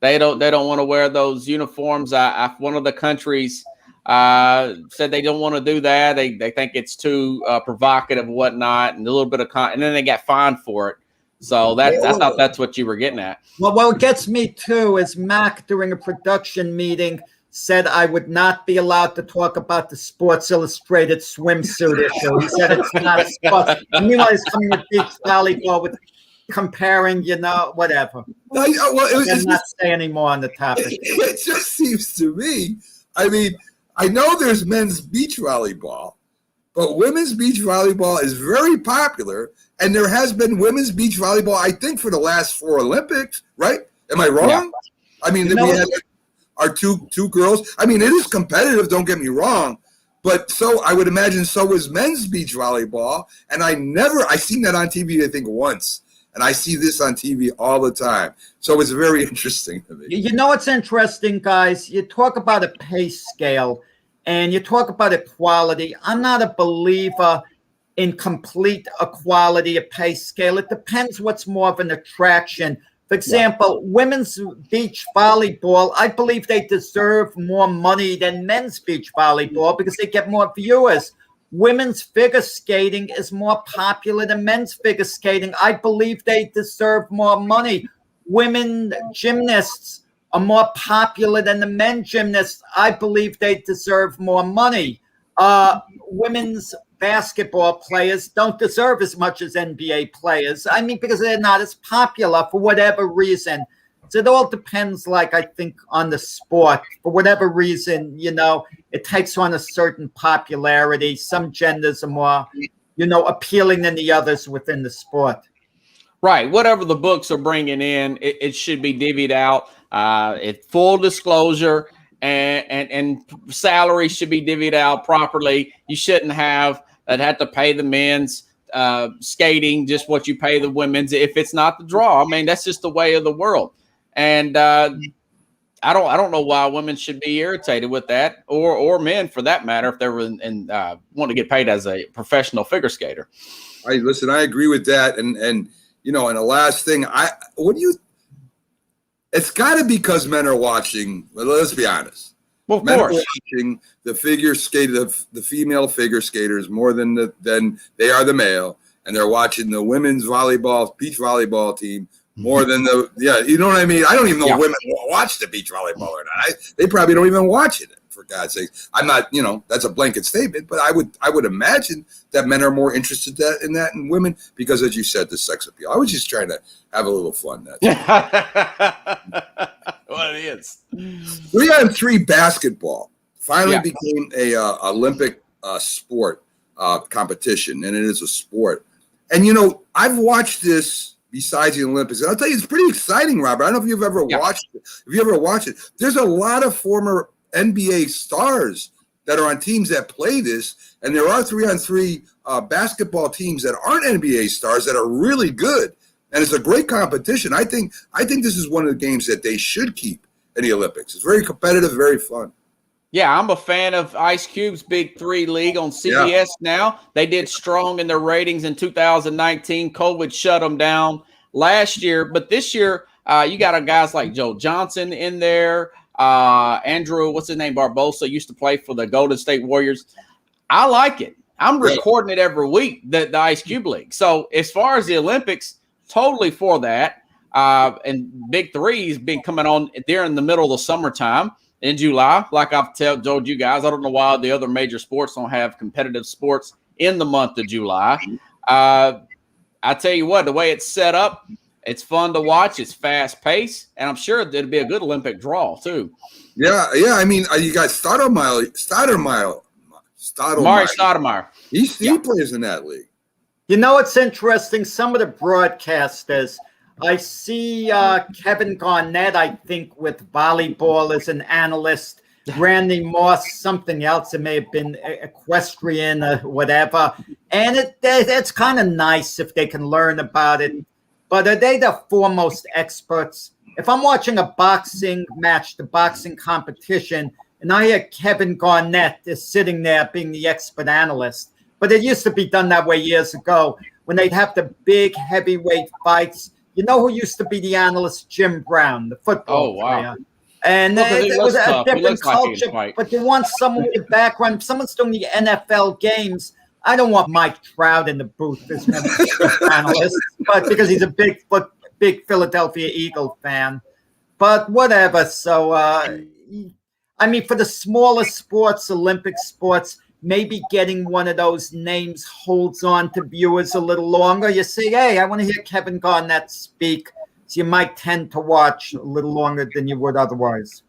They don't want to wear those uniforms. One of the countries said they don't want to do that. They think it's too provocative and whatnot, and a little bit of and then they got fined for it. So I thought that's what you were getting at. Well, what gets me too is Mac during a production meeting said I would not be allowed to talk about the Sports Illustrated swimsuit issue. He said it's not a sport. Meanwhile, he's coming with beach volleyball with comparing, whatever. I'm not saying anymore on the topic. It just seems to me. I mean, I know there's men's beach volleyball, but women's beach volleyball is very popular, and there has been women's beach volleyball, I think, for the last 4 Olympics, right? Am I wrong? Yeah. I mean, we had our two girls. I mean, it is competitive, don't get me wrong, but so I would imagine so is men's beach volleyball, and I seen that on TV, I think, once. And I see this on TV all the time. So it's very interesting to me. You know what's interesting, guys? You talk about a pay scale and you talk about equality. I'm not a believer in complete equality of pay scale. It depends what's more of an attraction. For example, women's beach volleyball, I believe they deserve more money than men's beach volleyball because they get more viewers. Women's figure skating is more popular than men's figure skating. I believe they deserve more money. Women gymnasts are more popular than the men gymnasts. I believe they deserve more money. Women's basketball players don't deserve as much as NBA players. I mean, because they're not as popular for whatever reason. So it all depends, I think, on the sport. For whatever reason, it takes on a certain popularity. Some genders are more, appealing than the others within the sport. Right. Whatever the books are bringing in, it should be divvied out. Full disclosure and salary should be divvied out properly. You shouldn't have to pay the men's skating just what you pay the women's if it's not the draw. I mean, that's just the way of the world. And I don't know why women should be irritated with that, or men for that matter, if they were want to get paid as a professional figure skater. I agree with that. And and the last thing, it's got to be because men are watching. Let's be honest. Well, of men course, are watching the figure skate, the female figure skaters more than they are the male, and they're watching the women's beach volleyball team more than you know what I mean? I don't even know if women watch the beach volleyball or not. They probably don't even watch it, for God's sake. I'm not, that's a blanket statement, but I would imagine that men are more interested in that than women because, as you said, the sex appeal. I was just trying to have a little fun. Well, it is. 3-on-3 basketball finally became a Olympic sport competition, and it is a sport. And, I've watched this besides the Olympics. And I'll tell you, it's pretty exciting, Robert. I don't know if you've ever watched it. If you ever watched it, there's a lot of former NBA stars that are on teams that play this. And there are 3-on-3 basketball teams that aren't NBA stars that are really good. And it's a great competition. I think this is one of the games that they should keep in the Olympics. It's very competitive, very fun. Yeah, I'm a fan of Ice Cube's Big 3 League on CBS now. They did strong in their ratings in 2019. COVID shut them down. last year, but this year you got guys like Joe Johnson in there. Andrew, what's his name? Barbosa used to play for the Golden State Warriors. I like it. I'm recording it every week, the Ice Cube League. So as far as the Olympics, totally for that. And Big Three's been coming on during the middle of the summertime in July. Like I've told you guys, I don't know why the other major sports don't have competitive sports in the month of July. I tell you what, the way it's set up, it's fun to watch. It's fast paced, and I'm sure it'll be a good Olympic draw too. Yeah. I mean, you got Stoudemire. Mari Stoudemire. He plays in that league. You know, it's interesting. Some of the broadcasters, I see Kevin Garnett, I think, with volleyball as an analyst. Randy Moss, something else. It may have been equestrian or whatever. And it's kind of nice if they can learn about it. But are they the foremost experts? If I'm watching a boxing match, the boxing competition, and I hear Kevin Garnett is sitting there being the expert analyst, but it used to be done that way years ago when they'd have the big heavyweight fights. You know who used to be the analyst? Jim Brown, the football player. And it was a different culture, but you want someone with a background. If someone's doing the NFL games, I don't want Mike Trout in the booth as an analyst, but because he's a big Philadelphia Eagle fan. But whatever. So, I mean, for the smaller sports, Olympic sports, maybe getting one of those names holds on to viewers a little longer. You say, hey, I want to hear Kevin Garnett speak. So you might tend to watch a little longer than you would otherwise.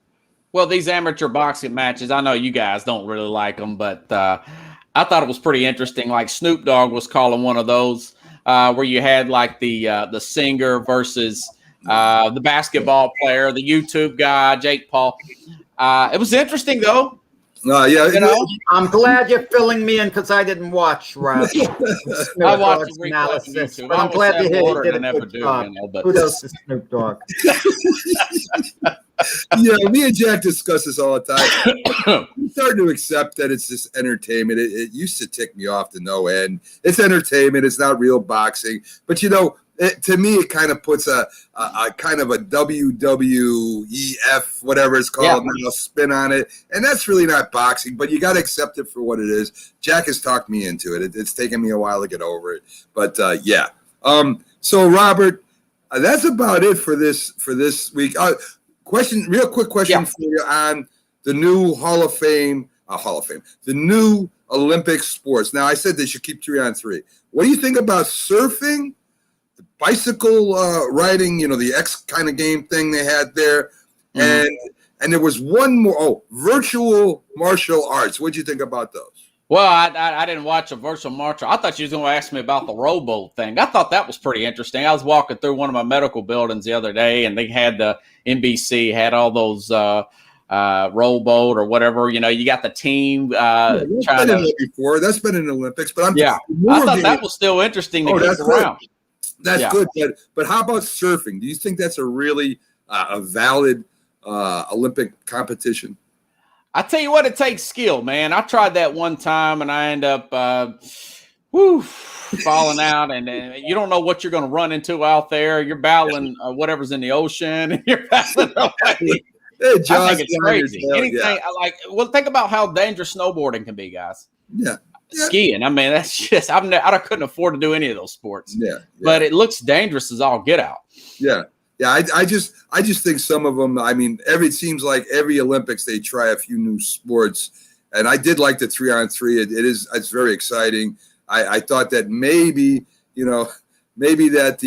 Well, these amateur boxing matches, I know you guys don't really like them, but I thought it was pretty interesting. Like Snoop Dogg was calling one of those where you had like the singer versus the basketball player, the YouTube guy, Jake Paul. It was interesting, though. I'm glad you're filling me in because I didn't watch Rob. I watched analysis, but I'm glad to hear you did a good job. Kudos to Snoop Dogg. Yeah, me and Jack discuss this all the time. I'm starting to accept that it's just entertainment. It used to tick me off to no end. It's entertainment. It's not real boxing. But, to me, it kind of puts a kind of a WWEF, whatever it's called, now, spin on it. And that's really not boxing, but you got to accept it for what it is. Jack has talked me into it. It's taken me a while to get over it. But, so, Robert, that's about it for this week. Real quick question for you on the new Hall of Fame, the new Olympic sports. Now, I said they should keep 3-on-3. What do you think about surfing? Bicycle riding, the X kind of game thing they had there. Mm-hmm. And there was one more, virtual martial arts. What'd you think about those? Well, I didn't watch a virtual martial. I thought you was going to ask me about the rowboat thing. I thought that was pretty interesting. I was walking through one of my medical buildings the other day, and they had the NBC had all those rowboat or whatever. You got the team trying to. Before that's been in the Olympics, but I thought that was still interesting to keep around. That's good, but how about surfing? Do you think that's a really a valid Olympic competition? I tell you what, it takes skill, man. I tried that one time, and I end up falling out, and you don't know what you're going to run into out there. You're battling whatever's in the ocean, and you're battling away. Hey, John, I think it's crazy. Think about how dangerous snowboarding can be, guys. Yeah. Skiing. I mean, that's just I couldn't afford to do any of those sports. Yeah. But it looks dangerous as all get out. Yeah. Yeah. I just think some of them. I mean, it seems like every Olympics they try a few new sports, and I did like the 3-on-3. It's very exciting. I thought that maybe that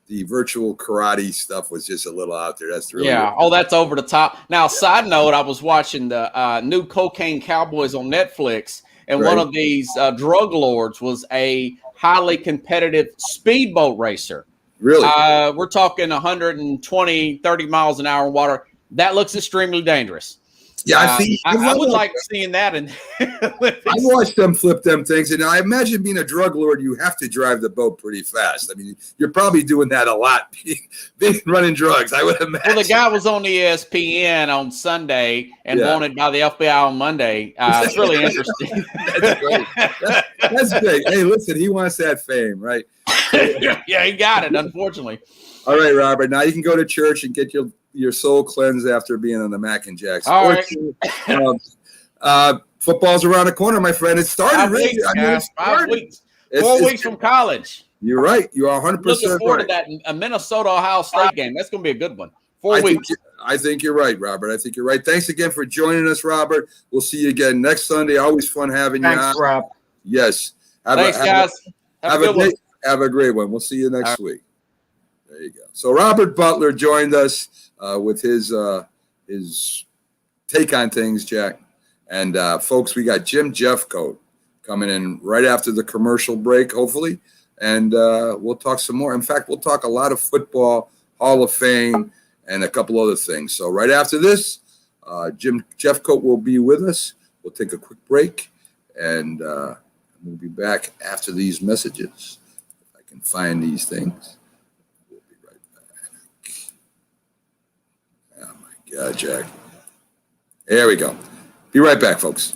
the virtual karate stuff was just a little out there. That's really that's over the top. Now, side note, I was watching the new Cocaine Cowboys on Netflix. And one of these drug lords was a highly competitive speedboat racer. Really? We're talking 120, 30 miles an hour in water. That looks extremely dangerous. Yeah, I would like seeing that. And I watched them flip them things, and I imagine being a drug lord, you have to drive the boat pretty fast. I mean, you're probably doing that a lot, being running drugs. I would imagine. Well, the guy was on ESPN on Sunday and wanted by the FBI on Monday. It's really interesting. That's great. That's great. Hey, listen, he wants that fame, right? Yeah, he got it, unfortunately. All right, Robert. Now you can go to church and get your soul cleansed after being on the Mac and Jack All Sports. Football's around the corner, my friend. It started 5 really. weeks, I mean, guys. 5 weeks. It's- 4 it's- weeks from college. You're right. You are 100% Looking forward right. to that Minnesota-Ohio State game. That's going to be a good one. 4 weeks. I think you're right, Robert. I think you're right. Thanks again for joining us, Robert. We'll see you again next Sunday. Always fun having you Thanks, on. Rob. Yes. Thanks, guys. Have a good one. Have a great one. We'll see you next week. There you go. So Robert Butler joined us with his take on things, Jack. And folks, we got Jim Jeffcoat coming in right after the commercial break, hopefully. And we'll talk some more. In fact, we'll talk a lot of football, Hall of Fame, and a couple other things. So right after this, Jim Jeffcoat will be with us. We'll take a quick break, and we'll be back after these messages. If I can find these things. We'll be right back. Oh, my God, Jack. There we go. Be right back, folks.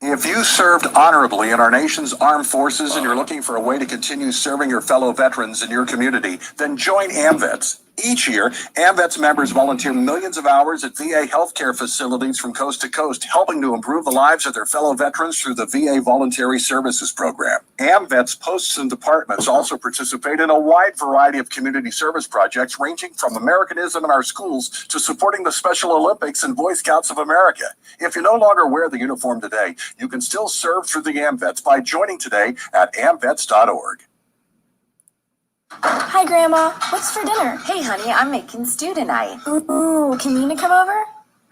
If you served honorably in our nation's armed forces and you're looking for a way to continue serving your fellow veterans in your community, then join AMVETS. Each year, AMVETS members volunteer millions of hours at VA healthcare facilities from coast to coast, helping to improve the lives of their fellow veterans through the VA Voluntary Services Program. AMVETS posts and departments also participate in a wide variety of community service projects, ranging from Americanism in our schools to supporting the Special Olympics and Boy Scouts of America. If you no longer wear the uniform today, you can still serve through the AMVETS by joining today at amvets.org. Hi, Grandma. What's for dinner? Hey, honey, I'm making stew tonight. Ooh, can Nina come over?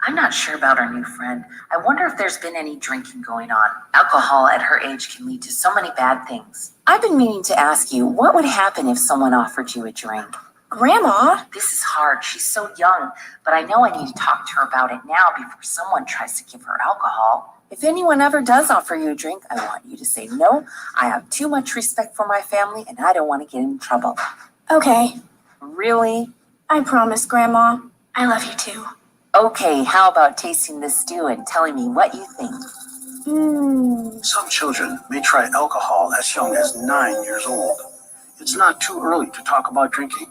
I'm not sure about our new friend. I wonder if there's been any drinking going on. Alcohol at her age can lead to so many bad things. I've been meaning to ask you, what would happen if someone offered you a drink? Grandma? This is hard. She's so young, but I know I need to talk to her about it now before someone tries to give her alcohol. If anyone ever does offer you a drink, I want you to say no. I have too much respect for my family, and I don't want to get in trouble. Okay. Really? I promise, Grandma. I love you too. Okay, how about tasting this stew and telling me what you think? Some children may try alcohol as young as 9 years old. It's not too early to talk about drinking.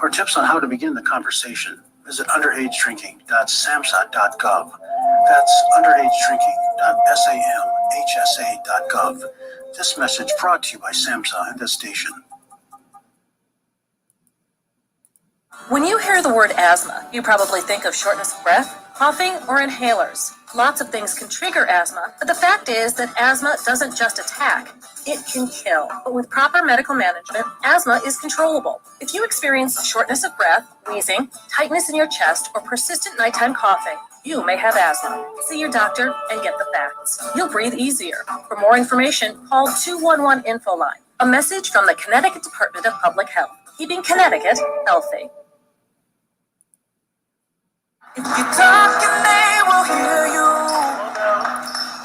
For tips on how to begin the conversation, visit underagedrinking.samhsa.gov. That's underagedrinking.samhsa.gov. This message brought to you by SAMHSA and this station. When you hear the word asthma, you probably think of shortness of breath, coughing, or inhalers. Lots of things can trigger asthma, but the fact is that asthma doesn't just attack, it can kill. But with proper medical management, asthma is controllable. If you experience shortness of breath, wheezing, tightness in your chest, or persistent nighttime coughing, you may have asthma. See your doctor and get the facts. You'll breathe easier. For more information, call 211 Infoline. A message from the Connecticut Department of Public Health, keeping Connecticut healthy. If you talk and they will hear you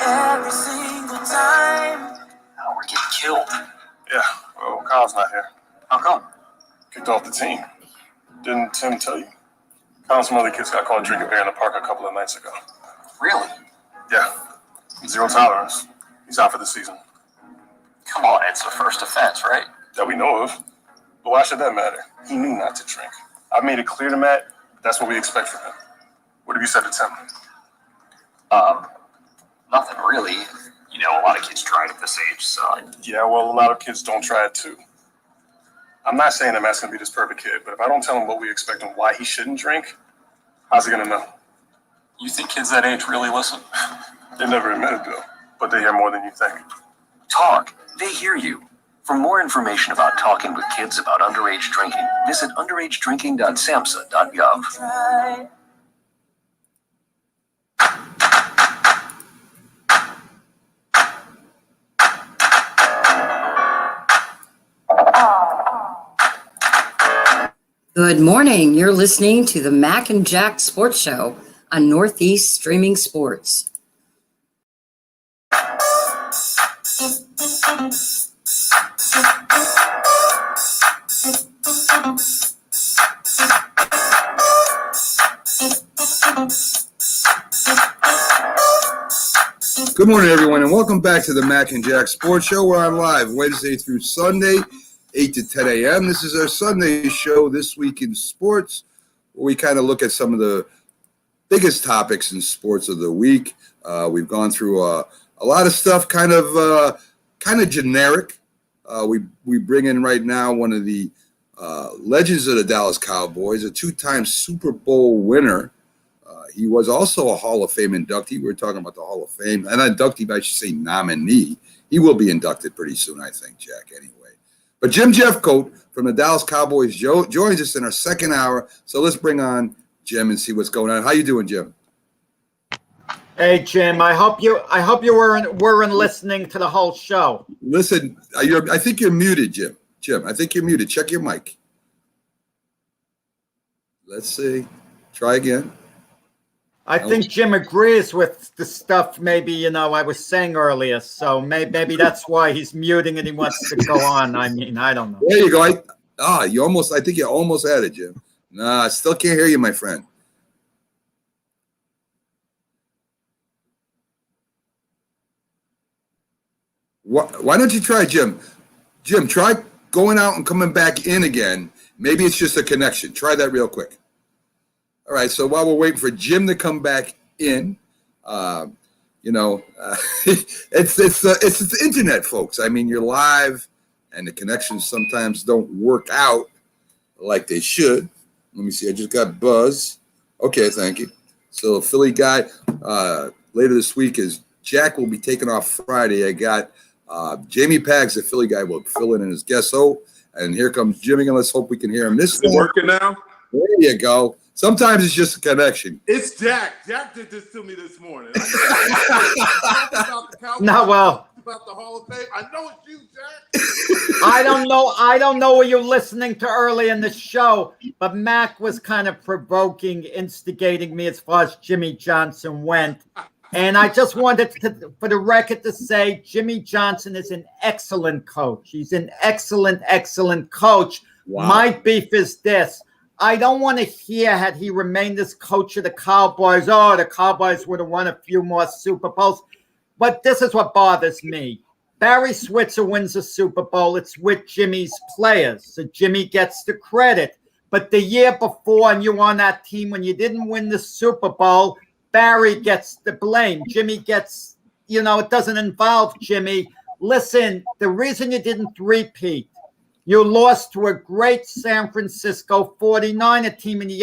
every single time. Oh, we're getting killed. Yeah, well, Kyle's not here. How come? Kicked off the team. Didn't Tim tell you? Kyle and some other kids got caught drinking beer in the park a couple of nights ago. Really? Yeah, 0 tolerance. He's out for the season. Come on, it's the first offense, right? That we know of. But why should that matter? He knew not to drink. I've made it clear to Matt, that's what we expect from him. What have you said to Tim? Nothing really. You know, a lot of kids try it at this age, so. Yeah, well, a lot of kids don't try it too. I'm not saying that Matt's going to be this perfect kid, but if I don't tell him what we expect and why he shouldn't drink, how's he going to know? You think kids that age really listen? They never admit it, though, but they hear more than you think. Talk. They hear you. For more information about talking with kids about underage drinking, visit underagedrinking.samhsa.gov. Try. Good morning. You're listening to the Mac and Jack Sports Show on Northeast Streaming Sports. Good morning, everyone, and welcome back to the Mac and Jack Sports Show. We're on live Wednesday through Sunday, 8 to 10 a.m. This is our Sunday show, This Week in Sports, where we kind of look at some of the biggest topics in sports of the week. We've gone through a lot of stuff, kind of generic. We bring in right now one of the legends of the Dallas Cowboys, a two-time Super Bowl winner. He was also a Hall of Fame inductee. We're talking about the Hall of Fame. And inductee, I should say nominee. He will be inducted pretty soon, I think, Jack, anyway. But Jim Jeffcoat from the Dallas Cowboys joins us in our second hour. So let's bring on Jim and see what's going on. How you doing, Jim? Hey, Jim. I hope you weren't listening to the whole show. Listen, I think you're muted, Jim. Jim, I think you're muted. Check your mic. Let's see. Try again. I think Jim agrees with the stuff maybe, I was saying earlier. So maybe that's why he's muting and he wants to go on. I mean, I don't know. There you go. I think you almost had it, Jim. Nah, I still can't hear you, my friend. Why don't you try, Jim? Jim, try going out and coming back in again. Maybe it's just a connection. Try that real quick. All right, so while we're waiting for Jim to come back in, it's the internet, folks. I mean, you're live, and the connections sometimes don't work out like they should. Let me see. I just got Buzz. Okay, thank you. So Philly guy, later this week is Jack will be taking off Friday. I got Jamie Pags, the Philly guy, will fill in his guest. And here comes Jimmy, and let's hope we can hear him this time. Is it working now? There you go. Sometimes it's just a connection. It's Jack. Jack did this to me this morning. About the Cowboys, about the Hall of Fame. I know it's you, Jack. I don't know what you're listening to early in the show, but Mac was kind of provoking, instigating me as far as Jimmy Johnson went. And I just wanted for the record to say Jimmy Johnson is an excellent coach. He's an excellent coach. Wow. My beef is this. I don't want to hear, had he remained as coach of the Cowboys, the Cowboys would have won a few more Super Bowls. But this is what bothers me. Barry Switzer wins a Super Bowl. It's with Jimmy's players. So Jimmy gets the credit. But the year before, and you were on that team, when you didn't win the Super Bowl, Barry gets the blame. Jimmy gets, it doesn't involve Jimmy. Listen, the reason you didn't three-peat, you lost to a great San Francisco 49er team in the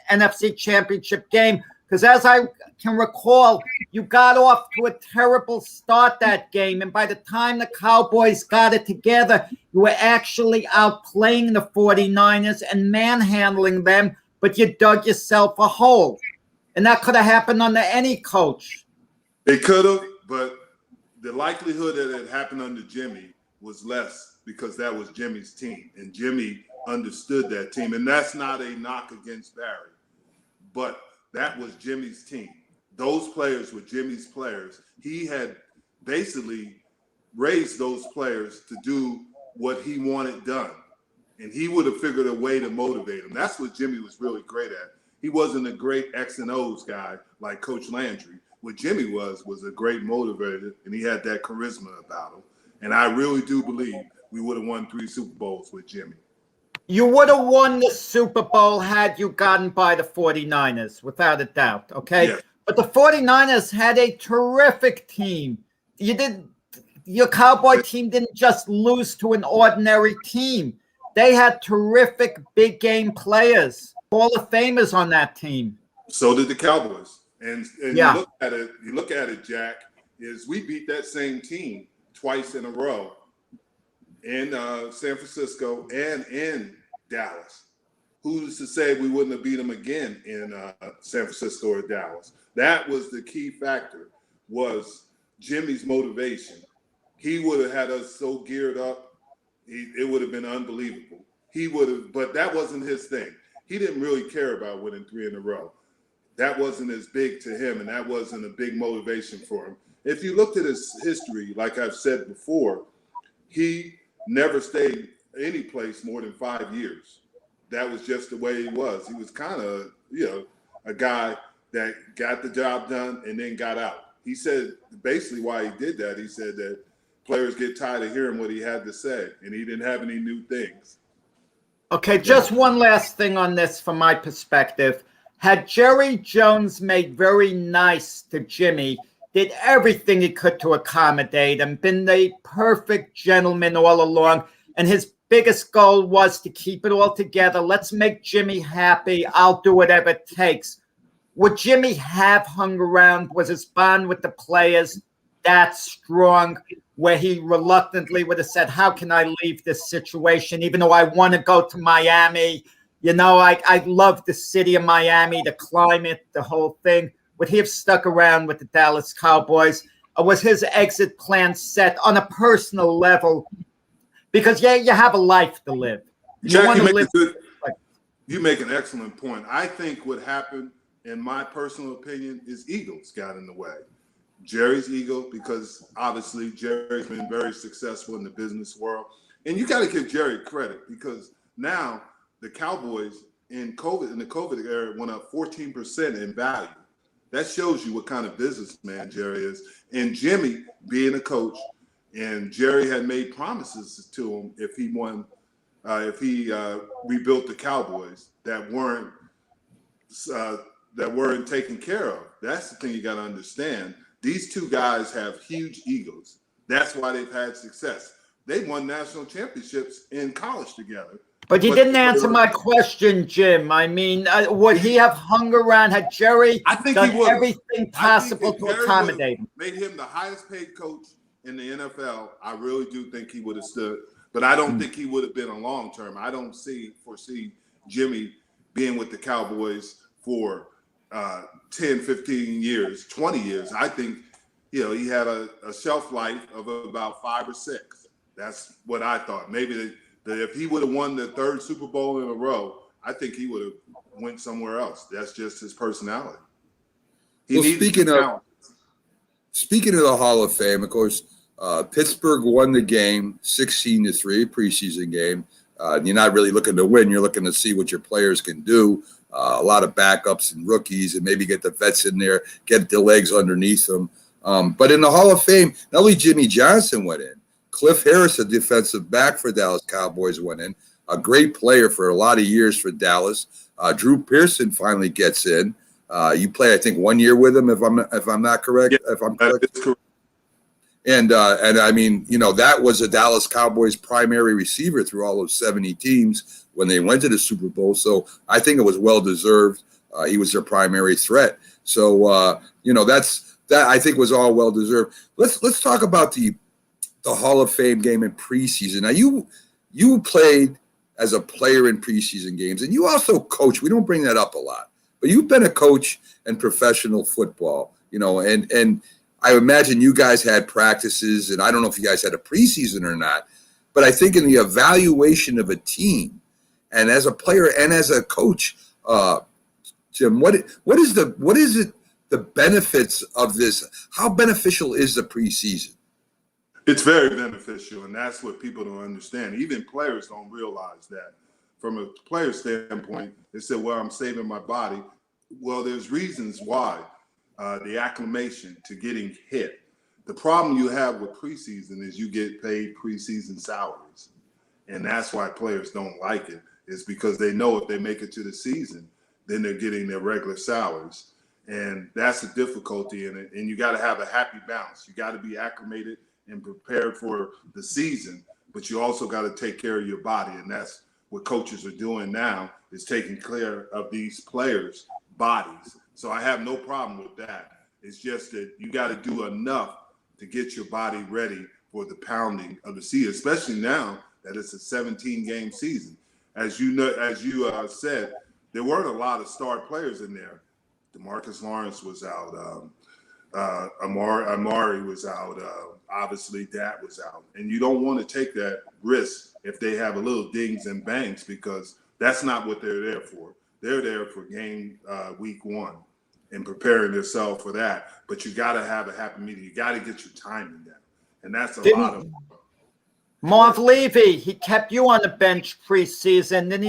NFC Championship game. Because as I can recall, you got off to a terrible start that game. And by the time the Cowboys got it together, you were actually outplaying the 49ers and manhandling them, but you dug yourself a hole. And that could have happened under any coach. It could have, but the likelihood that it happened under Jimmy was less because that was Jimmy's team. And Jimmy understood that team. And that's not a knock against Barry, but that was Jimmy's team. Those players were Jimmy's players. He had basically raised those players to do what he wanted done. And he would have figured a way to motivate them. That's what Jimmy was really great at. He wasn't a great X and O's guy like Coach Landry. What Jimmy was a great motivator, and he had that charisma about him. And I really do believe we would have won 3 Super Bowls with Jimmy. You would have won the Super Bowl had you gotten by the 49ers, without a doubt, okay? Yeah. But the 49ers had a terrific team. Your Cowboy team didn't just lose to an ordinary team. They had terrific big game players, Hall of Famers on that team. So did the Cowboys. And yeah. you look at it, Jack, is we beat that same team twice in a row in San Francisco and in Dallas. Who's to say we wouldn't have beat them again in San Francisco or Dallas? That was the key factor, was Jimmy's motivation. He would have had us so geared up, it would have been unbelievable. He would have, but that wasn't his thing. He didn't really care about winning 3 in a row. That wasn't as big to him, and that wasn't a big motivation for him. If you looked at his history, like I've said before, he never stayed any place more than 5 years. That was just the way he was. He was kind of, a guy that got the job done and then got out. he said basically why he did that. He said that players get tired of hearing what he had to say, and he didn't have any new things. Okay, just one last thing on this from my perspective. Had Jerry Jones made very nice to Jimmy, did everything he could to accommodate him, been the perfect gentleman all along, and his biggest goal was to keep it all together. Let's make Jimmy happy. I'll do whatever it takes. Would Jimmy have hung around? Was his bond with the players that strong where he reluctantly would have said, how can I leave this situation, even though I want to go to Miami? You know, I love the city of Miami, the climate, the whole thing. Would he have stuck around with the Dallas Cowboys? Or was his exit plan set on a personal level? Because, yeah, you have a life to live. Jack, you make an excellent point. I think what happened, in my personal opinion, is egos got in the way. Jerry's ego, because obviously Jerry's been very successful in the business world. And you got to give Jerry credit, because now the Cowboys in the COVID era went up 14% in value. That shows you what kind of businessman Jerry is. And Jimmy being a coach, and Jerry had made promises to him if he won, rebuilt the Cowboys that weren't taken care of. That's the thing you got to understand. These two guys have huge egos. That's why they've had success. They won national championships in college together. But you didn't answer my question, Jim. I mean, would he have hung around? Had Jerry done everything possible to accommodate him? Made him the highest paid coach in the NFL. I really do think he would have stood. But I don't think he would have been a long term. I don't foresee Jimmy being with the Cowboys for 10, 15 years, 20 years. I think, he had a shelf life of about 5 or 6. That's what I thought. Maybe that if he would have won the 3rd Super Bowl in a row, I think he would have went somewhere else. That's just his personality. Speaking of the Hall of Fame, of course, Pittsburgh won the game 16-3, preseason game. You're not really looking to win. You're looking to see what your players can do. A lot of backups and rookies, and maybe get the vets in there, get the legs underneath them. But in the Hall of Fame, not only Jimmy Johnson went in, Cliff Harris, a defensive back for Dallas Cowboys, went in. A great player for a lot of years for Dallas. Drew Pearson finally gets in. You play, I think, 1 year with him, if I'm not correct. Yeah, if I'm correct. That's correct. And I mean, that was a Dallas Cowboys primary receiver through all those 70 teams when they went to the Super Bowl. So I think it was well deserved. He was their primary threat. So that I think was all well deserved. Let's talk about the Hall of Fame game in preseason. Now you played as a player in preseason games, and you also coach. We don't bring that up a lot, but you've been a coach in professional football. And I imagine you guys had practices, and I don't know if you guys had a preseason or not, but I think in the evaluation of a team, and as a player and as a coach, Jim, what is the benefits of this? How beneficial is the preseason? It's very beneficial, and that's what people don't understand. Even players don't realize that. From a player standpoint, they say, well, I'm saving my body. Well, there's reasons why. The acclimation to getting hit. The problem you have with preseason is you get paid preseason salaries. And that's why players don't like it, is because they know if they make it to the season, then they're getting their regular salaries. And that's the difficulty in it. And you got to have a happy balance. You got to be acclimated and prepared for the season, but you also got to take care of your body. And that's what coaches are doing now, is taking care of these players' bodies. So I have no problem with that. It's just that you got to do enough to get your body ready for the pounding of the season, especially now that it's a 17-game season. As you said, there weren't a lot of star players in there. DeMarcus Lawrence was out. Amari was out. Obviously, Dak was out. And you don't want to take that risk if they have a little dings and bangs, because that's not what they're there for. They're there for game week 1 and preparing themselves for that. But you got to have a happy medium. You got to get your timing down. And that's a lot of Marv Levy, he kept you on the bench preseason. Then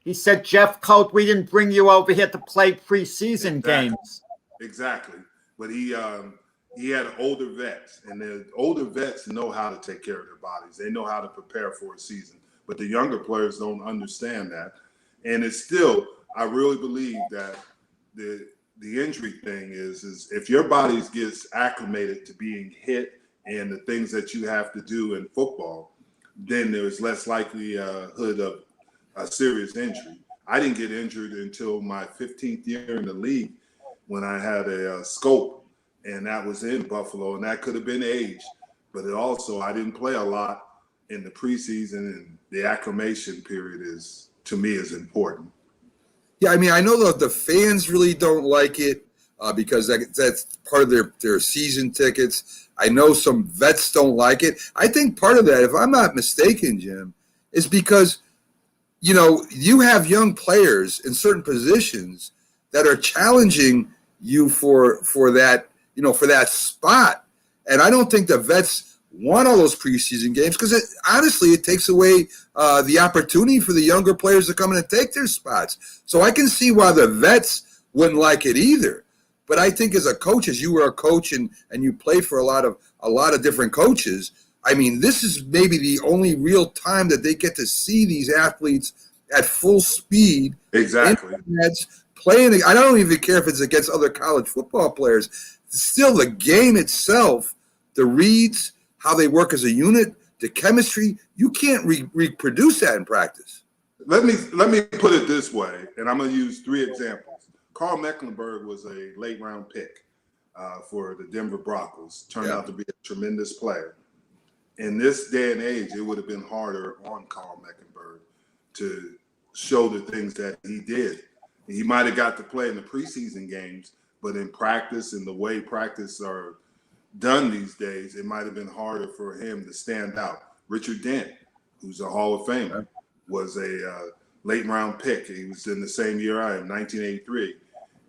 he said, Jeff Colt, we didn't bring you over here to play preseason games. Exactly. but he had older vets, and the older vets know how to take care of their bodies. They know how to prepare for a season, but the younger players don't understand that. And it's still, I really believe that the injury thing is if your body gets acclimated to being hit and the things that you have to do in football, then there's less likelihood of a serious injury. I didn't get injured until my 15th year in the league when I had a scope, and that was in Buffalo, and that could have been age. But it also, I didn't play a lot in the preseason, and the acclimation period to me is important. Yeah, I mean, I know that the fans really don't like it because that's part of their season tickets. I know some vets don't like it. I think part of that, if I'm not mistaken, Jim, is because, you have young players in certain positions that are challenging you for that, for that spot. And I don't think the vets want all those preseason games because honestly, it takes away the opportunity for the younger players to come in and take their spots. So I can see why the vets wouldn't like it either. But I think as a coach, as you were a coach and you played for a lot of different coaches, I mean, this is maybe the only real time that they get to see these athletes at full speed. Exactly. Playing. I don't even care if it's against other college football players. Still, the game itself, the reads, how they work as a unit, the chemistry, you can't reproduce that in practice. Let me put it this way, and I'm going to use 3 examples. Carl Mecklenburg was a late-round pick for the Denver Broncos. Turned out to be a tremendous player. In this day and age, it would have been harder on Carl Mecklenburg to show the things that he did. He might have got to play in the preseason games, but in practice and the way practice are done these days, it might have been harder for him to stand out. Richard Dent, who's a Hall of Famer, was a late-round pick. He was in the same year I am, 1983.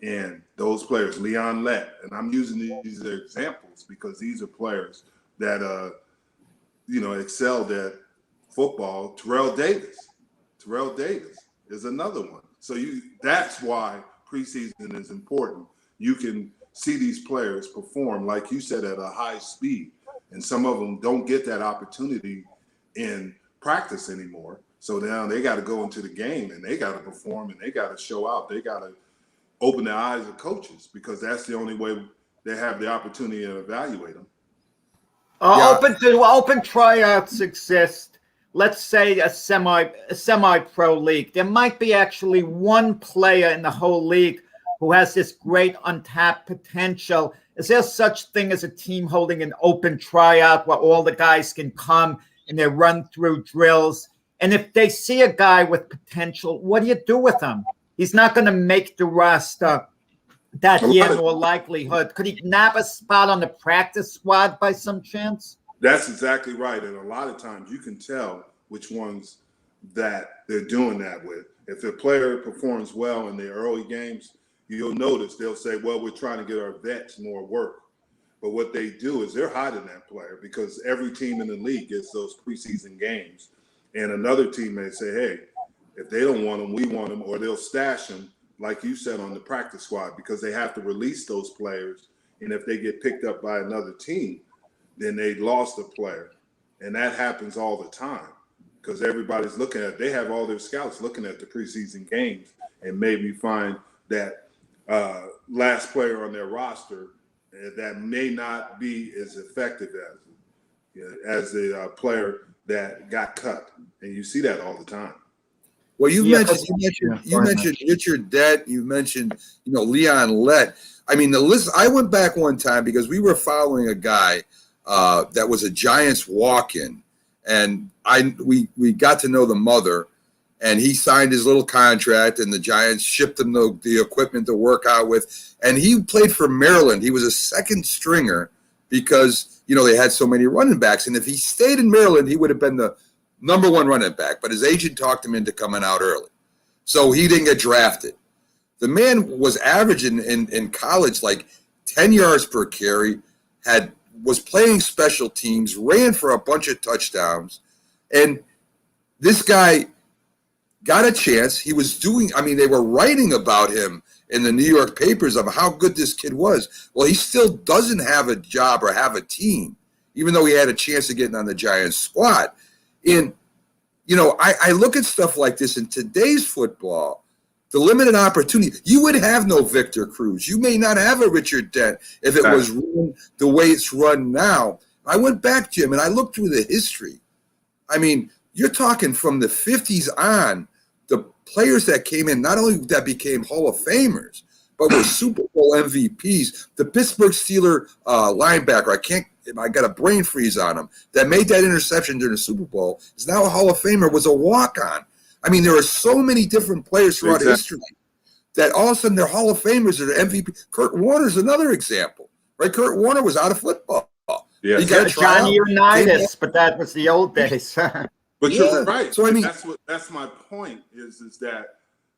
And those players, Leon Lett, and I'm using these as examples because these are players that, excelled at football. Terrell Davis is another one. So that's why preseason is important. You can see these players perform, like you said, at a high speed. And some of them don't get that opportunity in practice anymore. So now they got to go into the game and they got to perform and they got to show out. They got to open the eyes of coaches because that's the only way they have the opportunity to evaluate them. Open tryouts exist. Let's say a semi-pro league. There might be actually one player in the whole league who has this great untapped potential. Is there such thing as a team holding an open tryout where all the guys can come and they run through drills? And if they see a guy with potential, what do you do with him? He's not going to make the roster that year in all likelihood. Could he nab a spot on the practice squad by some chance? That's exactly right. And a lot of times you can tell which ones that they're doing that with. If a player performs well in the early games, you'll notice they'll say, well, we're trying to get our vets more work. But what they do is they're hiding that player because every team in the league gets those preseason games. And another team may say, hey, if they don't want them, we want them, or they'll stash them, like you said, on the practice squad because they have to release those players. And if they get picked up by another team, then they lost a player. And that happens all the time because everybody's looking at, they have all their scouts looking at the preseason games and maybe find that last player on their roster that may not be as effective as the player that got cut. And you see that all the time. Well, you mentioned Richard Dent. You mentioned, Leon Lett. I mean, the list. I went back one time because we were following a guy that was a Giants walk-in, and we got to know the mother, and he signed his little contract, and the Giants shipped him the equipment to work out with, and he played for Maryland. He was a second stringer because they had so many running backs, and if he stayed in Maryland, he would have been the number one running back, but his agent talked him into coming out early. So he didn't get drafted. The man was averaging in college like 10 yards per carry, was playing special teams, ran for a bunch of touchdowns. And this guy got a chance. He was they were writing about him in the New York papers of how good this kid was. Well, he still doesn't have a job or have a team, even though he had a chance of getting on the Giants squad. And, you know, I look at stuff like this in today's football, the limited opportunity. You would have no Victor Cruz. You may not have a Richard Dent if it was run the way it's run now. I went back, Jim, and I looked through the history. I mean, you're talking from the 50s on, the players that came in, not only that became Hall of Famers, but were Super Bowl MVPs. The Pittsburgh Steelers linebacker, I got a brain freeze on him, that made that interception during the Super Bowl, is now a Hall of Famer, was a walk-on. I mean, there are so many different players throughout history that all of a sudden they're Hall of Famers or MVP. Kurt Warner's another example, right? Kurt Warner was out of football. Yeah, he got Johnny Unitas, but that was the old days. But you're right. So I mean, that's my point is that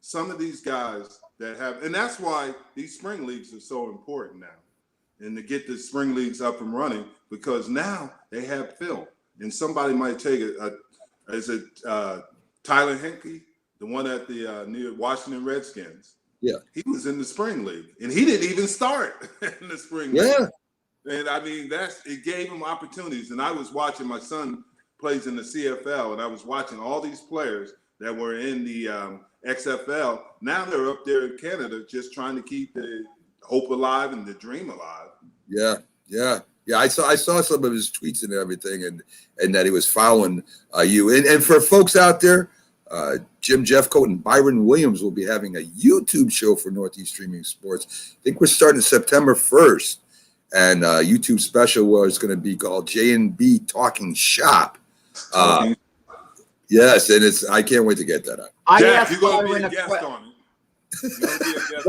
some of these guys that have, and that's why these spring leagues are so important now, and to get the spring leagues up and running, because now they have film, and somebody might take it. Is it Tyler Henke, the one at the near Washington Redskins? Yeah, he was in the spring league, and he didn't even start in the spring league. Yeah. And I mean, it gave him opportunities. And I was watching, my son plays in the CFL, and I was watching all these players that were in the XFL. Now they're up there in Canada just trying to keep the hope alive and the dream alive. Yeah. I saw some of his tweets and everything, and that he was following you. And for folks out there, Jim Jeffcoat and Byron Williams will be having a YouTube show for Northeast Streaming Sports. I think we're starting September 1st. And YouTube special was going to be called J&B Talking Shop. Yes, and I can't wait to get that out. Jack, you're going to be a guest on it.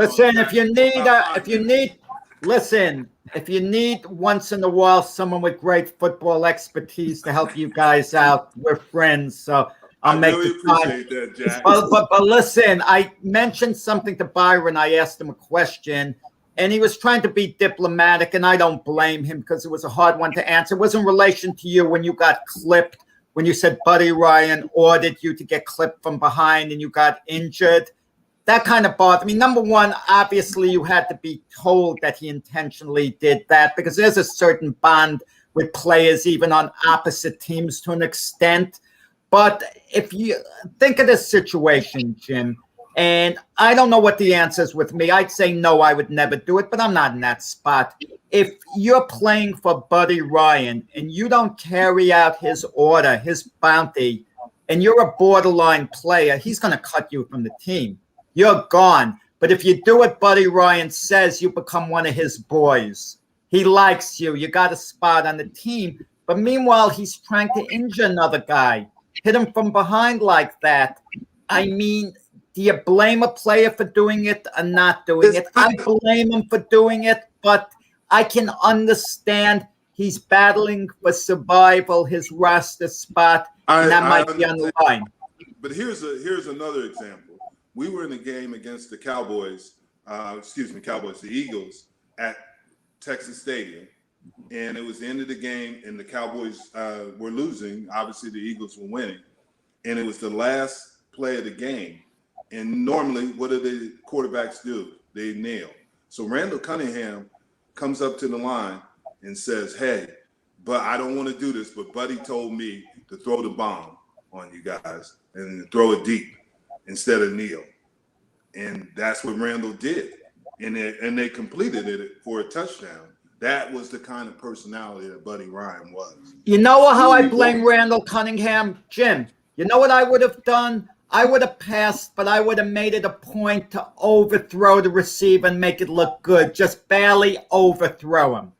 Listen, if you need once in a while someone with great football expertise to help you guys out, we're friends. So I'll make the time. Appreciate that, Jack. But listen, I mentioned something to Byron. I asked him a question. And he was trying to be diplomatic, and I don't blame him because it was a hard one to answer. It was in relation to you when you got clipped, when you said Buddy Ryan ordered you to get clipped from behind and you got injured. That kind of bothered me. Number one, obviously you had to be told that he intentionally did that because there's a certain bond with players, even on opposite teams to an extent. But if you think of this situation, Jim, and I don't know what the answer is with me. I'd say no, I would never do it, but I'm not in that spot. If you're playing for Buddy Ryan and you don't carry out his order, his bounty, and you're a borderline player, he's going to cut you from the team. You're gone. But if you do what Buddy Ryan says, you become one of his boys. He likes you. You got a spot on the team. But meanwhile, he's trying to injure another guy, hit him from behind like that. I mean, do you blame a player for doing it or not doing it? I blame him for doing it, but I can understand he's battling for survival, his roster spot, and that might be on the line. But here's another example. We were in a game against the the Eagles at Texas Stadium, and it was the end of the game, and the Cowboys were losing. Obviously, the Eagles were winning, and it was the last play of the game. And normally, what do the quarterbacks do? They kneel. So Randall Cunningham comes up to the line and says, hey, but I don't want to do this, but Buddy told me to throw the bomb on you guys and throw it deep instead of kneel. And that's what Randall did. And they completed it for a touchdown. That was the kind of personality that Buddy Ryan was. You know how I blame Randall Cunningham? Jim, you know what I would have done? I would have passed, but I would have made it a point to overthrow the receiver and make it look good. Just barely overthrow him.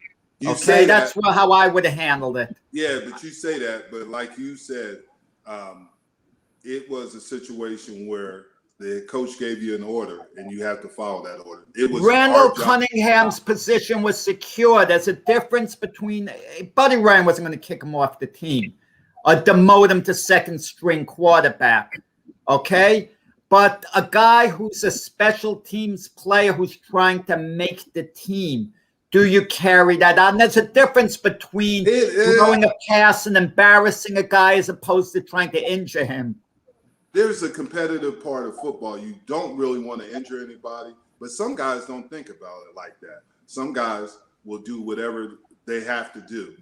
Okay, that's how I would have handled it. Yeah, but you say that, but like you said, it was a situation where the coach gave you an order and you have to follow that order. It was Randall Cunningham's position was secure. There's a difference between Buddy Ryan wasn't going to kick him off the team or demote him to second string quarterback. Okay, but a guy who's a special teams player who's trying to make the team, do you carry that on? There's a difference between throwing a pass and embarrassing a guy as opposed to trying to injure him. There's a competitive part of football. You don't really want to injure anybody, But some guys don't think about it like that. Some guys will do whatever they have to do,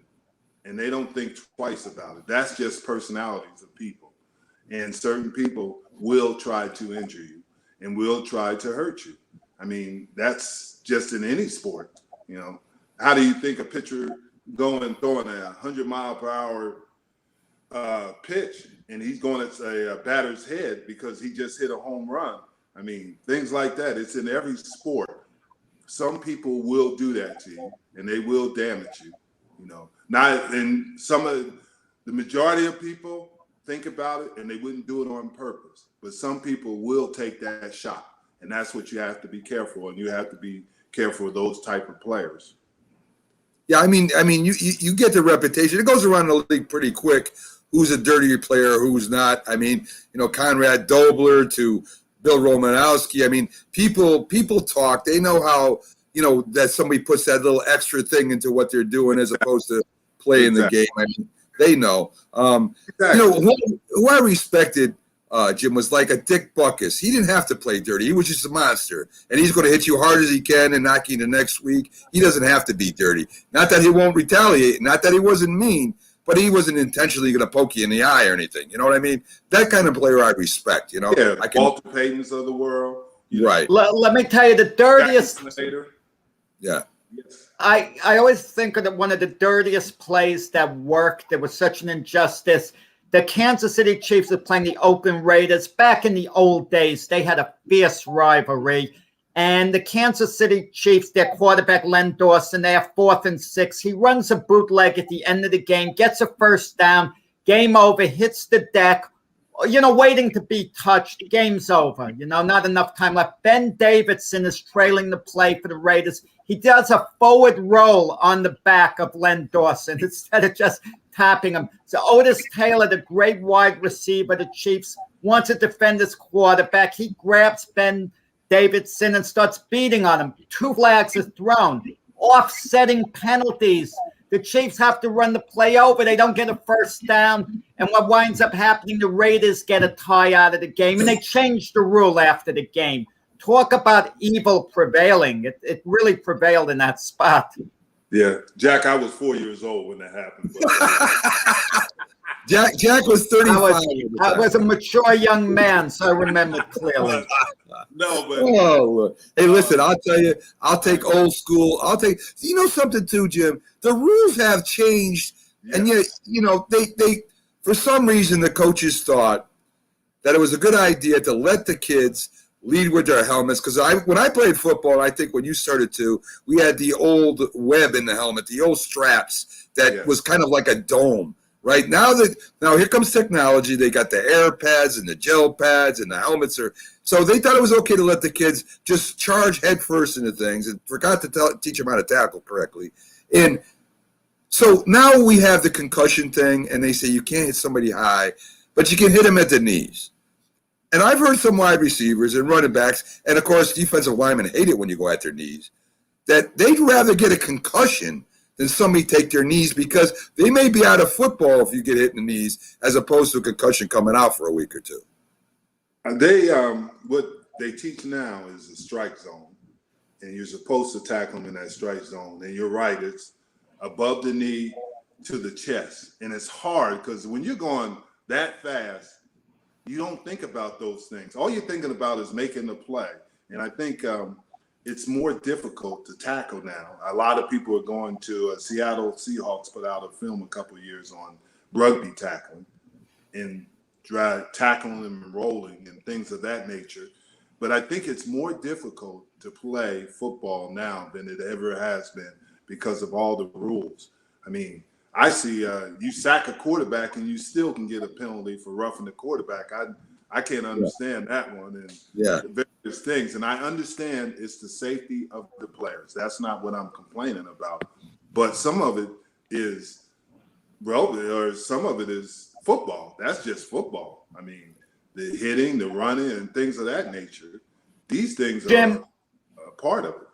and they don't think twice about it. That's just personalities of people. And certain people will try to injure you and will try to hurt you. I mean, that's just in any sport, you know. How do you think a pitcher going throwing a 100-mile-per-hour pitch, and he's going at a batter's head because he just hit a home run? I mean, things like that. It's in every sport. Some people will do that to you, and they will damage you. You know, not and some of the majority of people think about it, and they wouldn't do it on purpose. But some people will take that shot, and that's what you have to be careful. And you have to be careful of those type of players. Yeah, I mean, you get the reputation. It goes around the league pretty quick. Who's a dirty player? Who's not? I mean, you know, Conrad Dobler to Bill Romanowski. I mean, people talk. They know how, you know, that somebody puts that little extra thing into what they're doing as opposed to playing the game. I mean, they know. You know, who I respected, Jim, was like a Dick Butkus. He didn't have to play dirty. He was just a monster. And he's going to hit you hard as he can and knock you the next week. He doesn't have to be dirty. Not that he won't retaliate. Not that he wasn't mean. But he wasn't intentionally going to poke you in the eye or anything. You know what I mean? That kind of player I respect, you know? Yeah, Walter Paytons of the world. Right. Let me tell you the dirtiest. Yeah. I always think of one of the dirtiest plays that worked. There was such an injustice. The Kansas City Chiefs are playing the Oakland Raiders. Back in the old days, they had a fierce rivalry. And the Kansas City Chiefs, their quarterback, Len Dawson, they have 4th and 6. He runs a bootleg at the end of the game, gets a first down, game over, hits the deck, you know, waiting to be touched. Game's over, you know, not enough time left. Ben Davidson is trailing the play for the Raiders. He does a forward roll on the back of Len Dawson instead of just tapping him. So Otis Taylor, the great wide receiver, the Chiefs, wants to defend his quarterback. He grabs Ben Davidson and starts beating on him. 2 flags are thrown, offsetting penalties. The Chiefs have to run the play over. They don't get a first down. And what winds up happening, the Raiders get a tie out of the game, and they changed the rule after the game. Talk about evil prevailing. It really prevailed in that spot. Yeah, Jack, I was 4 years old when that happened. Jack was 35. I was a mature young man, so I remember clearly. No, but hey, listen, I'll tell you, I'll take old school. You know something too, Jim? The rules have changed, and yet, you know, they for some reason the coaches thought that it was a good idea to let the kids lead with their helmets. Because when I played football, I think when you started to, we had the old web in the helmet, the old straps that was kind of like a dome. Right now here comes technology. They got the air pads and the gel pads and the helmets so they thought it was okay to let the kids just charge head first into things and forgot to teach them how to tackle correctly. And so now we have the concussion thing, and they say you can't hit somebody high, but you can hit them at the knees. And I've heard some wide receivers and running backs, and of course defensive linemen hate it when you go at their knees, that they'd rather get a concussion than somebody take their knees, because they may be out of football if you get hit in the knees, as opposed to a concussion coming out for a week or two. What they teach now is a strike zone, and you're supposed to tackle them in that strike zone. And you're right, it's above the knee to the chest, and it's hard because when you're going that fast, you don't think about those things. All you're thinking about is making the play, and I think it's more difficult to tackle now. A lot of people are going to Seattle Seahawks put out a film a couple of years on rugby tackling and tackling and rolling and things of that nature. But I think it's more difficult to play football now than it ever has been because of all the rules. I mean, I see you sack a quarterback and you still can get a penalty for roughing the quarterback. I can't understand that one. And various things. And I understand it's the safety of the players. That's not what I'm complaining about. But some of it is, some of it is football. That's just football. I mean, the hitting, the running, and things of that nature. These things are a part of it.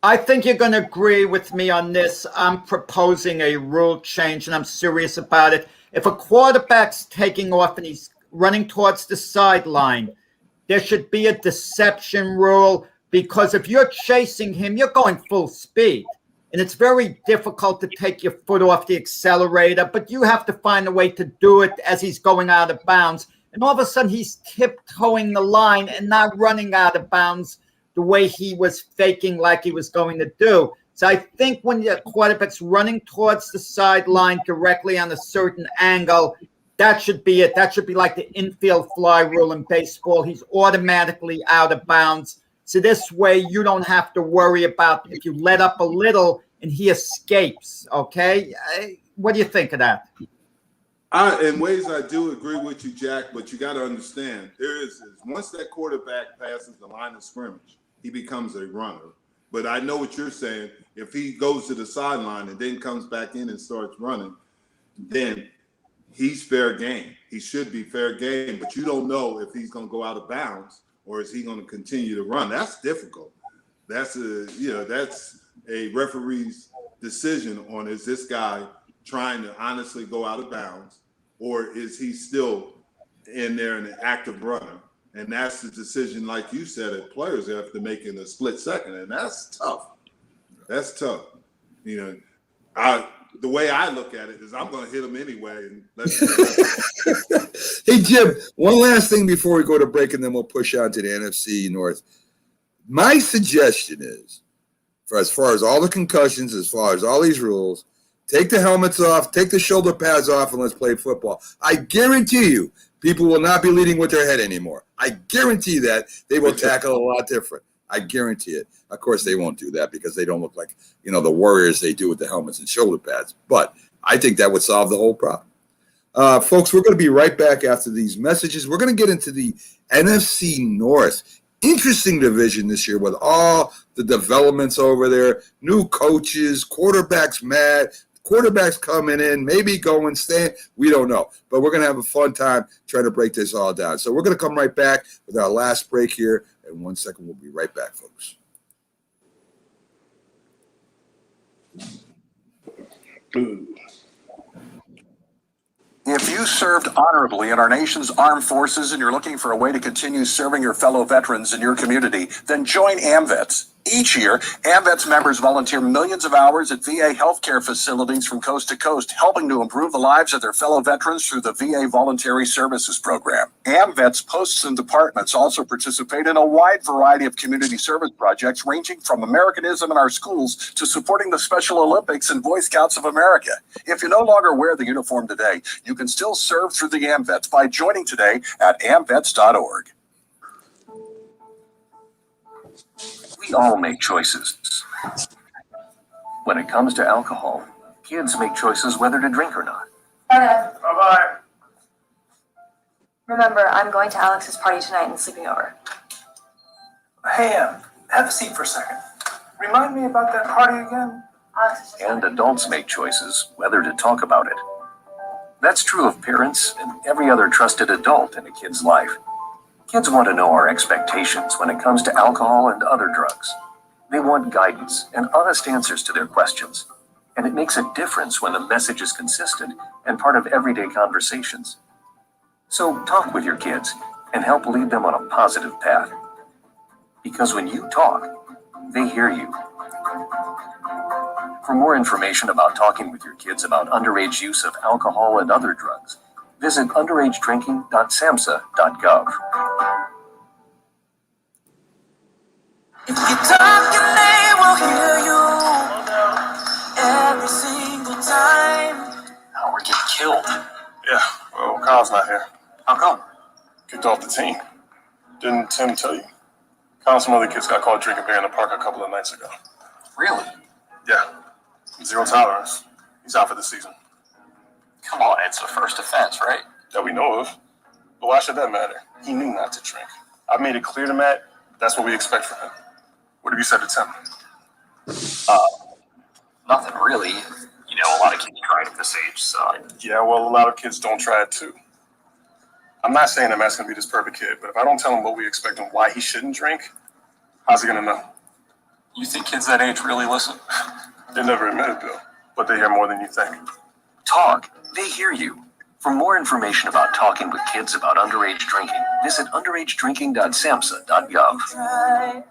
I think you're going to agree with me on this. I'm proposing a rule change, and I'm serious about it. If a quarterback's taking off and he's running towards the sideline, there should be a deception rule. because if you're chasing him, you're going full speed. And it's very difficult to take your foot off the accelerator, but you have to find a way to do it as he's going out of bounds. And all of a sudden, he's tiptoeing the line and not running out of bounds the way he was faking like he was going to do. So I think when the quarterback's running towards the sideline directly on a certain angle, that should be it. That should be like the infield fly rule in baseball. He's automatically out of bounds. So this way you don't have to worry about if you let up a little and he escapes, okay? What do you think of that? In ways, I do agree with you, Jack, but you got to understand, once that quarterback passes the line of scrimmage, he becomes a runner. But I know what you're saying. If he goes to the sideline and then comes back in and starts running, then he's fair game. He should be fair game, but you don't know if he's going to go out of bounds or is he going to continue to run. That's difficult. That's a referee's decision on, is this guy trying to honestly go out of bounds, or is he still in there in an active runner? And that's the decision, like you said, that players have to make in a split second, and that's tough. That's tough. You know, the way I look at it is I'm going to hit him anyway. And Hey, Jim, one last thing before we go to break, and then we'll push on to the NFC North. My suggestion is, for as far as all the concussions, as far as all these rules, take the helmets off, take the shoulder pads off, and let's play football. I guarantee you, people will not be leading with their head anymore. I guarantee that they will tackle a lot different. I guarantee it. Of course, they won't do that because they don't look like, the warriors they do with the helmets and shoulder pads. But I think that would solve the whole problem. Folks, we're going to be right back after these messages. We're going to get into the NFC North. Interesting division this year with all the developments over there, new coaches, quarterbacks mad, quarterbacks coming in, maybe going, staying. We don't know. But we're going to have a fun time trying to break this all down. So we're going to come right back with our last break here. In 1 second, we'll be right back, folks. If you served honorably in our nation's armed forces and you're looking for a way to continue serving your fellow veterans in your community, then join AMVETS. Each year, AMVETS members volunteer millions of hours at VA healthcare facilities from coast to coast, helping to improve the lives of their fellow veterans through the VA Voluntary Services Program. AMVETS posts and departments also participate in a wide variety of community service projects, ranging from Americanism in our schools to supporting the Special Olympics and Boy Scouts of America. If you no longer wear the uniform today, you can still serve through the AMVETS by joining today at amvets.org. We all make choices. When it comes to alcohol, kids make choices whether to drink or not. Bye-bye. Remember, I'm going to Alex's party tonight and sleeping over. Hey, have a seat for a second. Remind me about that party again. And adults make choices whether to talk about it. That's true of parents and every other trusted adult in a kid's life. Kids want to know our expectations when it comes to alcohol and other drugs. They want guidance and honest answers to their questions. And it makes a difference when the message is consistent and part of everyday conversations. So talk with your kids and help lead them on a positive path. Because when you talk, they hear you. For more information about talking with your kids about underage use of alcohol and other drugs, visit underagedrinking.samhsa.gov. If you talk and they will hear you every single time. Oh, we're getting killed. Yeah, well, Kyle's not here. How come? Kicked off the team. Didn't Tim tell you? Kyle and some other kids got caught drinking beer in the park a couple of nights ago. Really? Yeah. Zero tolerance. He's out for the season. Come on, it's a first offense, right? That we know of. But why should that matter? He knew not to drink. I made it clear to Matt, that's what we expect from him. What have you said to Tim? Nothing really. You know, a lot of kids try it at this age, so. Yeah, well, a lot of kids don't try it too. I'm not saying that Matt's going to be this perfect kid, but if I don't tell him what we expect and why he shouldn't drink, how's he going to know? You think kids that age really listen? They never admit it, though, but they hear more than you think. Talk. They hear you. For more information about talking with kids about underage drinking, visit underagedrinking.samhsa.gov. Try.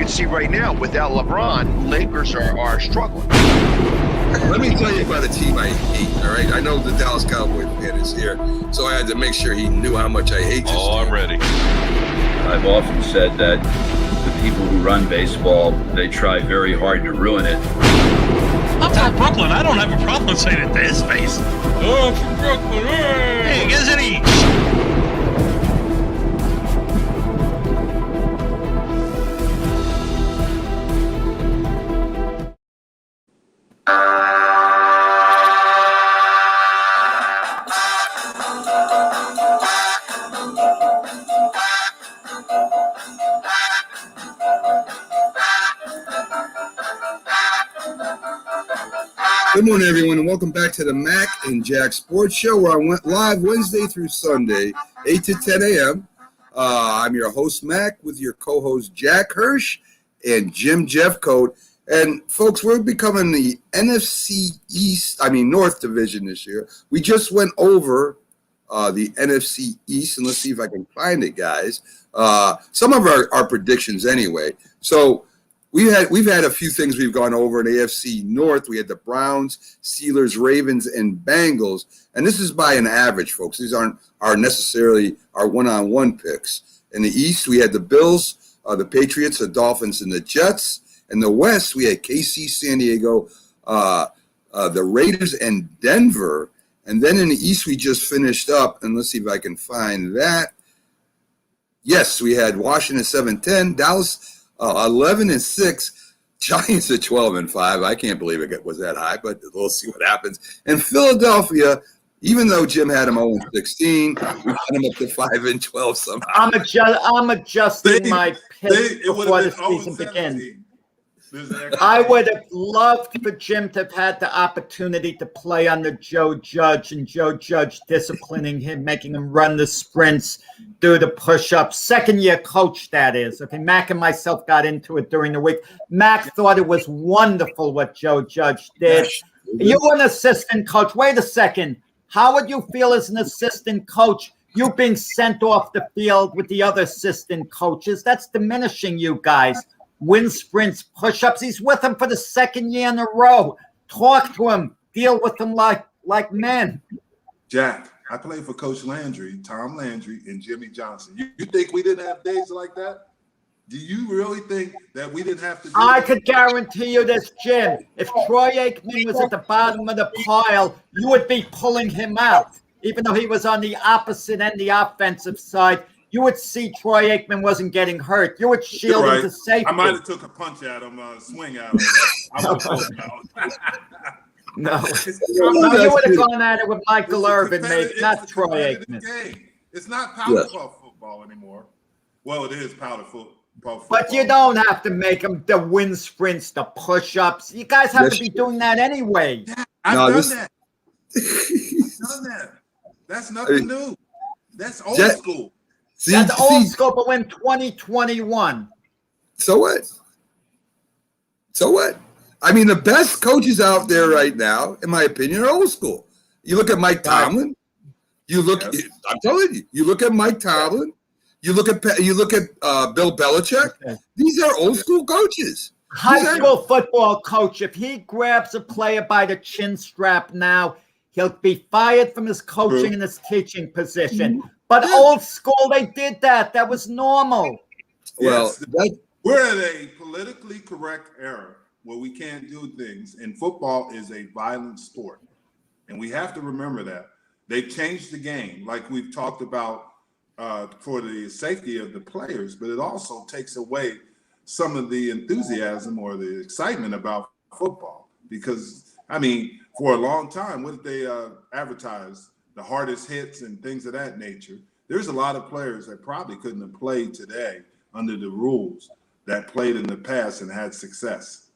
can see right now, without LeBron, Lakers are struggling. Let me tell you about a team I hate, all right? I know the Dallas Cowboys fan is here, so I had to make sure he knew how much I hate this team. I'm ready. I've often said that the people who run baseball, they try very hard to ruin it. I'm from Brooklyn. I don't have a problem saying it to his face. Oh, I'm from Brooklyn. Hey, get us an each. Good morning, everyone, and welcome back to the Mac and Jack Sports Show, where I went live Wednesday through Sunday, 8 to 10 a.m. I'm your host, Mac, with your co-host, Jack Hirsch and Jim Jeffcoat. And, folks, we're becoming the NFC North Division this year. We just went over the NFC East, and let's see if I can find it, guys. Some of our predictions anyway. So, We've had a few things we've gone over in AFC North. We had the Browns, Steelers, Ravens, and Bengals. And this is by an average, folks. These aren't necessarily our one-on-one picks. In the East, we had the Bills, the Patriots, the Dolphins, and the Jets. In the West, we had KC, San Diego, the Raiders, and Denver. And then in the East, we just finished up. And let's see if I can find that. Yes, we had Washington 7-10, Dallas 11-6, Giants at 12-5. I can't believe it was that high, but we'll see what happens. And Philadelphia, even though Jim had him 0-16, we got him up to 5-12 somehow. I'm adjusting my pick before the season begins. I would have loved for Jim to have had the opportunity to play under Joe Judge, and Joe Judge disciplining him, making him run the sprints, do the push-ups. Second-year coach, that is. Okay, Mac and myself got into it during the week. Mac thought it was wonderful what Joe Judge did. You an assistant coach. Wait a second. How would you feel as an assistant coach, you being sent off the field with the other assistant coaches? That's diminishing you guys. Win sprints, push-ups. He's with them for the second year in a row. Talk to him. Deal with him like men. Jack, I played for Coach Landry, Tom Landry, and Jimmy Johnson. You think we didn't have days like that? Do you really think that we didn't have to do I that? could guarantee you this, Jim. If Troy Aikman was at the bottom of the pile, you would be pulling him out. Even though he was on the opposite end, the offensive side, you would see Troy Aikman wasn't getting hurt. You would shield him to safety. I might have took a punch at him, swing at him. I was No, you would have gone at it with Michael Irvin, maybe, not Troy Aikman. It's not powder puff football anymore. Well, it is powder puff football. But you don't have to make them the wind sprints, the push-ups. You guys have to be doing that anyway. I've done that. I've done that. That's nothing new. That's old school. That's old school, but when 2021. So what? So what? I mean, the best coaches out there right now, in my opinion, are old school. You look at Mike Tomlin. You look. I'm telling you. You look at Mike Tomlin. You look at Bill Belichick. These are old school coaches. High school football coach. If he grabs a player by the chin strap now, he'll be fired from his coaching and his teaching position. But old school, they did that. That was normal. Well, we're at a politically correct era where we can't do things, and football is a violent sport. And we have to remember that. They've changed the game, like we've talked about, for the safety of the players, but it also takes away some of the enthusiasm or the excitement about football. Because, I mean, for a long time, what did they advertise? The hardest hits and things of that nature. There's a lot of players that probably couldn't have played today under the rules that played in the past and had success.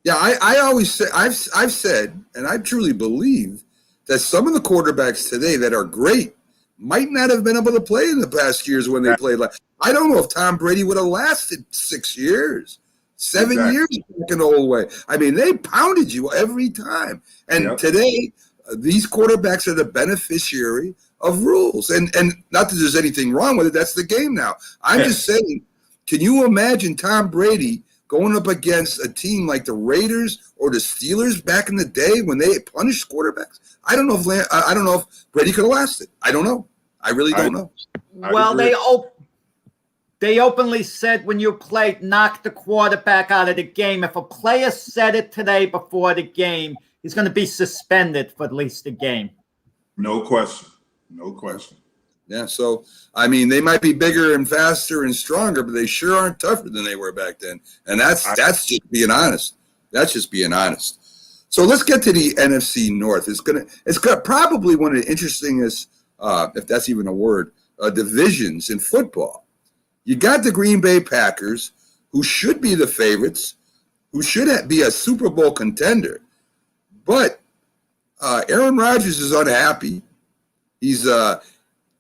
Yeah, I always say, I've said, and I truly believe that some of the quarterbacks today that are great might not have been able to play in the past years when they played. I don't know if Tom Brady would have lasted 6 years, 7 years back in the old way. I mean, they pounded you every time. And today, these quarterbacks are the beneficiary of rules. And not that there's anything wrong with it. That's the game now. I'm just saying, Can you imagine Tom Brady going up against a team like the Raiders or the Steelers back in the day when they punished quarterbacks? I don't know if Brady could have lasted. I don't know. I really don't know. Well, they openly said when you play, knock the quarterback out of the game. If a player said it today before the game, he's going to be suspended for at least a game. No question. No question. Yeah, so, I mean, they might be bigger and faster and stronger, but they sure aren't tougher than they were back then. And that's just being honest. That's just being honest. So let's get to the NFC North. It's got probably one of the interestingest, if that's even a word, divisions in football. You got the Green Bay Packers, who should be the favorites, who should be a Super Bowl contender. But Aaron Rodgers is unhappy. He's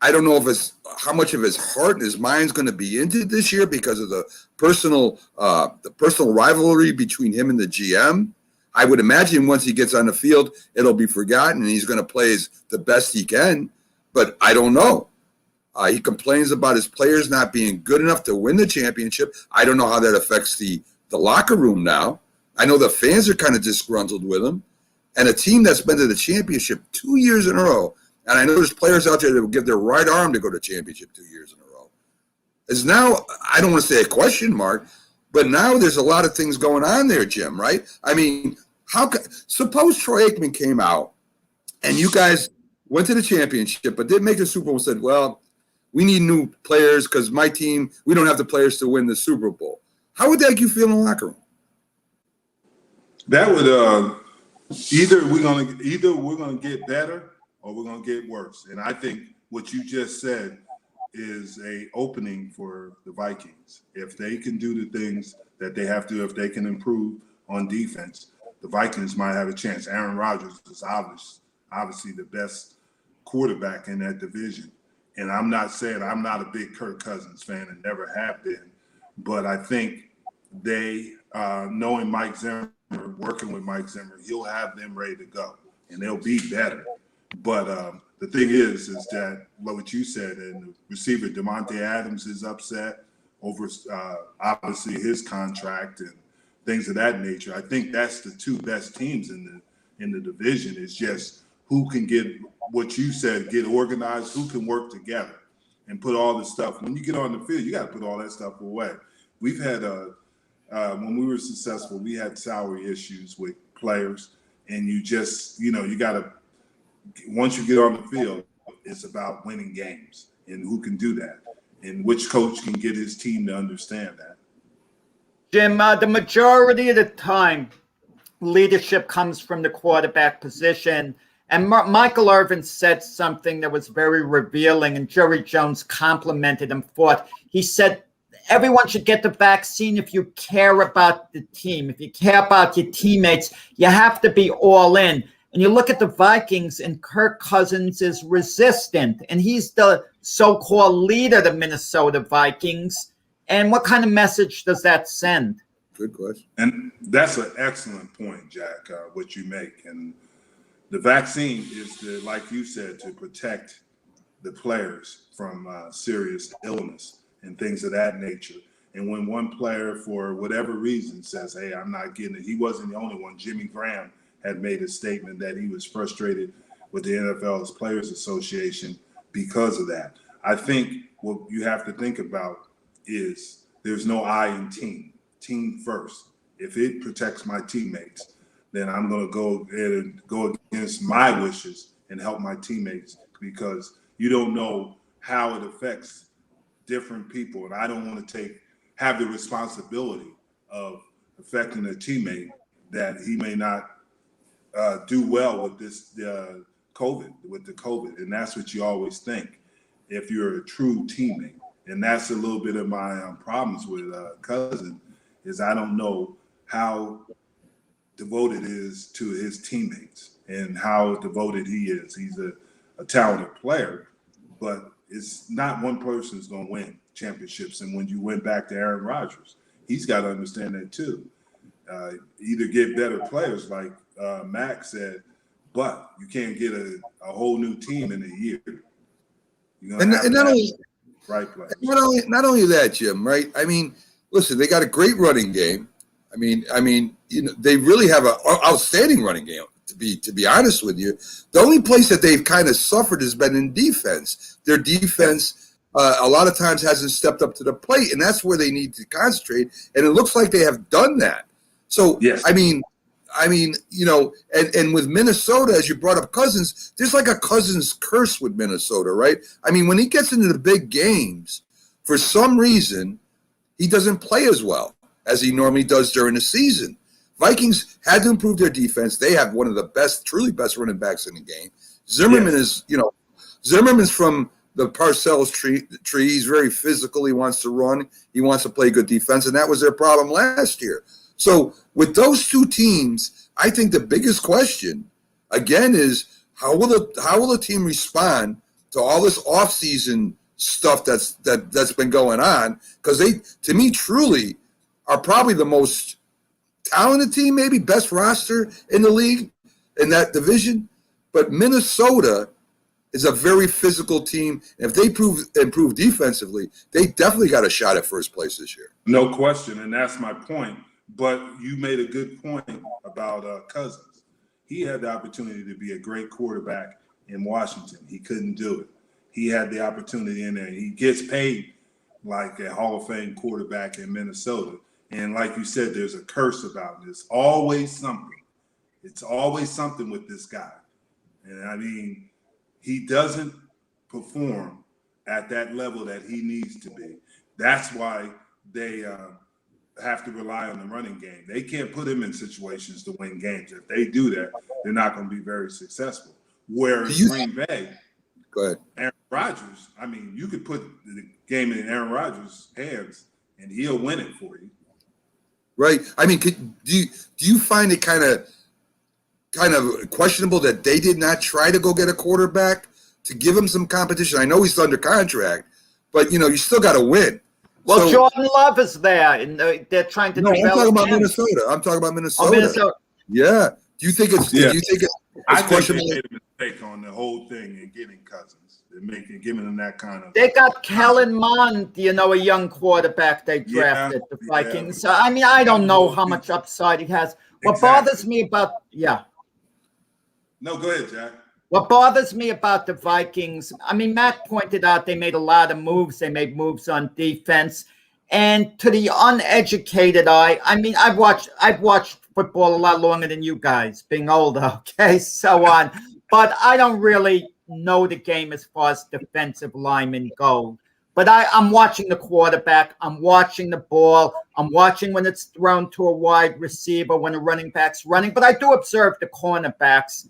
I don't know if how much of his heart and his mind's going to be into this year because of the personal rivalry between him and the GM. I would imagine once he gets on the field, it'll be forgotten and he's going to play the best he can. But I don't know. He complains about his players not being good enough to win the championship. I don't know how that affects the locker room now. I know the fans are kind of disgruntled with him. And a team that's been to the championship 2 years in a row, and I know there's players out there that will give their right arm to go to championship 2 years in a row, is now, I don't want to say a question mark, but now there's a lot of things going on there, Jim, right? I mean, suppose Troy Aikman came out and you guys went to the championship but didn't make the Super Bowl and said, well, we need new players because my team, we don't have the players to win the Super Bowl. How would that make you feel in the locker room? That would either we're gonna get better or we're gonna get worse. And I think what you just said is a opening for the Vikings. If they can do the things that they have to, if they can improve on defense, the Vikings might have a chance. Aaron Rodgers is obviously the best quarterback in that division. And I'm not saying I'm not a big Kirk Cousins fan and never have been, but I think they, knowing Mike Zimmer, working with Mike Zimmer, he'll have them ready to go and they'll be better. But the thing is that what you said, and the receiver Devontae Adams is upset over obviously his contract and things of that nature. I think that's the two best teams in the division. Is just who can get what you said, get organized, who can work together and put all this stuff. When you get on the field, you got to put all that stuff away. We've had when we were successful, we had salary issues with players, and you just, you got to, once you get on the field, it's about winning games and who can do that and which coach can get his team to understand that. Jim, the majority of the time, leadership comes from the quarterback position. And Michael Irvin said something that was very revealing, and Jerry Jones complimented him for it. He said, everyone should get the vaccine if you care about the team. If you care about your teammates, you have to be all in. And you look at the Vikings, and Kirk Cousins is resistant, and he's the so-called leader of the Minnesota Vikings. And what kind of message does that send? Good question. And that's an excellent point, Jack, what you make. And the vaccine is, like you said, to protect the players from serious illness and things of that nature. And when one player, for whatever reason, says, hey, I'm not getting it, he wasn't the only one. Jimmy Graham had made a statement that he was frustrated with the NFL's Players Association because of that. I think what you have to think about is there's no I in team first. If it protects my teammates, then I'm going to go ahead and go against my wishes and help my teammates, because you don't know how it affects different people. And I don't want to have the responsibility of affecting a teammate that he may not do well with this COVID. And that's what you always think if you're a true teammate. And that's a little bit of my problems with Cousin, is I don't know how devoted is to his teammates and how devoted he is. He's a talented player, but it's not one person who's going to win championships. And when you went back to Aaron Rodgers, he's got to understand that too. Either get better players, like Max said, but you can't get a whole new team in a year. And not only right players. Not only that, Jim, right? I mean, listen, they got a great running game. I mean, they really have an outstanding running game. To be honest with you, the only place that they've kind of suffered has been in defense. Their defense, a lot of times, hasn't stepped up to the plate, and that's where they need to concentrate. And it looks like they have done that. So, yes. I mean, and with Minnesota, as you brought up Cousins, there's like a Cousins curse with Minnesota, right? I mean, when he gets into the big games, for some reason, he doesn't play as well as he normally does during the season. Vikings had to improve their defense. They have one of the best, truly best running backs in the game. Zimmerman Zimmerman's from the Parcells tree. He's very physical. He wants to run. He wants to play good defense, and that was their problem last year. So with those two teams, I think the biggest question, again, is how will the team respond to all this offseason stuff that's been going on? Because they, to me, truly are probably the most talented team, maybe best roster in the league in that division. But Minnesota is a very physical team. If they improve defensively, they definitely got a shot at first place this year. No question, and that's my point. But you made a good point about Cousins. He had the opportunity to be a great quarterback in Washington. He couldn't do it. He had the opportunity in there. He gets paid like a Hall of Fame quarterback in Minnesota. And like you said, there's a curse about this. Always something. It's always something with this guy. And I mean, he doesn't perform at that level that he needs to be. That's why they have to rely on the running game. They can't put him in situations to win games. If they do that, they're not going to be very successful. Whereas Green Bay, go ahead. Aaron Rodgers, I mean, you could put the game in Aaron Rodgers' hands and he'll win it for you. Right. I mean, do you find it kind of questionable that they did not try to go get a quarterback to give him some competition? I know he's under contract, but you still got to win. Well, so, Jordan Love is there, and they're trying to. No, develop I'm talking about him. Minnesota. I'm talking about Minnesota. Oh, Minnesota. Yeah. Do you think it's? Yeah. Do you think it's I think questionable? they made a mistake on the whole thing and getting Cousins. They're giving him that kind of. They got Kellen Mond, a young quarterback they drafted, the Vikings. So, I mean, I don't know how much upside he has. What bothers me about, No, go ahead, Jack. What bothers me about the Vikings, I mean, Matt pointed out they made a lot of moves. They made moves on defense. And to the uneducated eye, I mean, I've watched football a lot longer than you guys, being older, okay, so on. But I don't really know the game as far as defensive linemen go. But I'm watching the quarterback. I'm watching the ball. I'm watching when it's thrown to a wide receiver, when a running back's running. But I do observe the cornerbacks.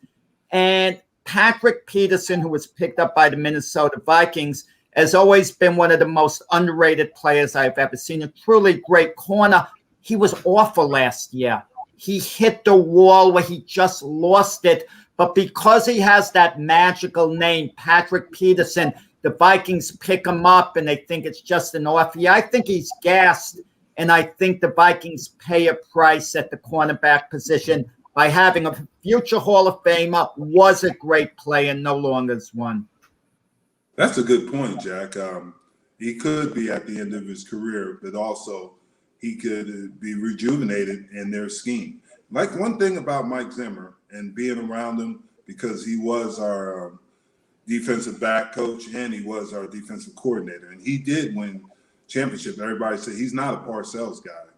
And Patrick Peterson, who was picked up by the Minnesota Vikings, has always been one of the most underrated players I've ever seen. A truly great corner. He was awful last year. He hit the wall where he just lost it. But because he has that magical name, Patrick Peterson, the Vikings pick him up and they think it's just an off year. I think he's gassed, and I think the Vikings pay a price at the cornerback position by having a future Hall of Famer, was a great player, no longer is one. That's a good point, Jack. He could be at the end of his career, but also he could be rejuvenated in their scheme. Like one thing about Mike Zimmer and being around him, because he was our defensive back coach and he was our defensive coordinator, and he did win championship. Everybody said he's not a Parcells guy.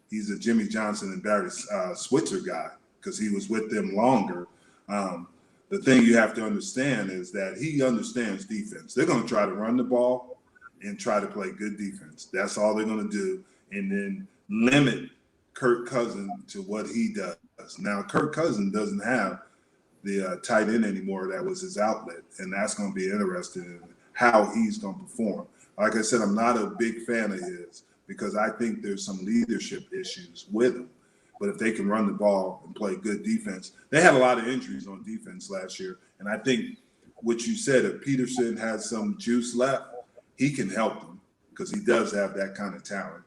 He's a Jimmy Johnson and Barry Switzer guy because he was with them longer. The thing you have to understand is that he understands defense. They're going to try to run the ball and try to play good defense. That's all they're going to do, and then limit Kirk Cousins to what he does. Now, Kirk Cousins doesn't have the tight end anymore. That was his outlet, and that's going to be interesting in how he's going to perform. Like I said, I'm not a big fan of his because I think there's some leadership issues with him. But if they can run the ball and play good defense, they had a lot of injuries on defense last year. And I think what you said, if Peterson has some juice left, he can help them because he does have that kind of talent.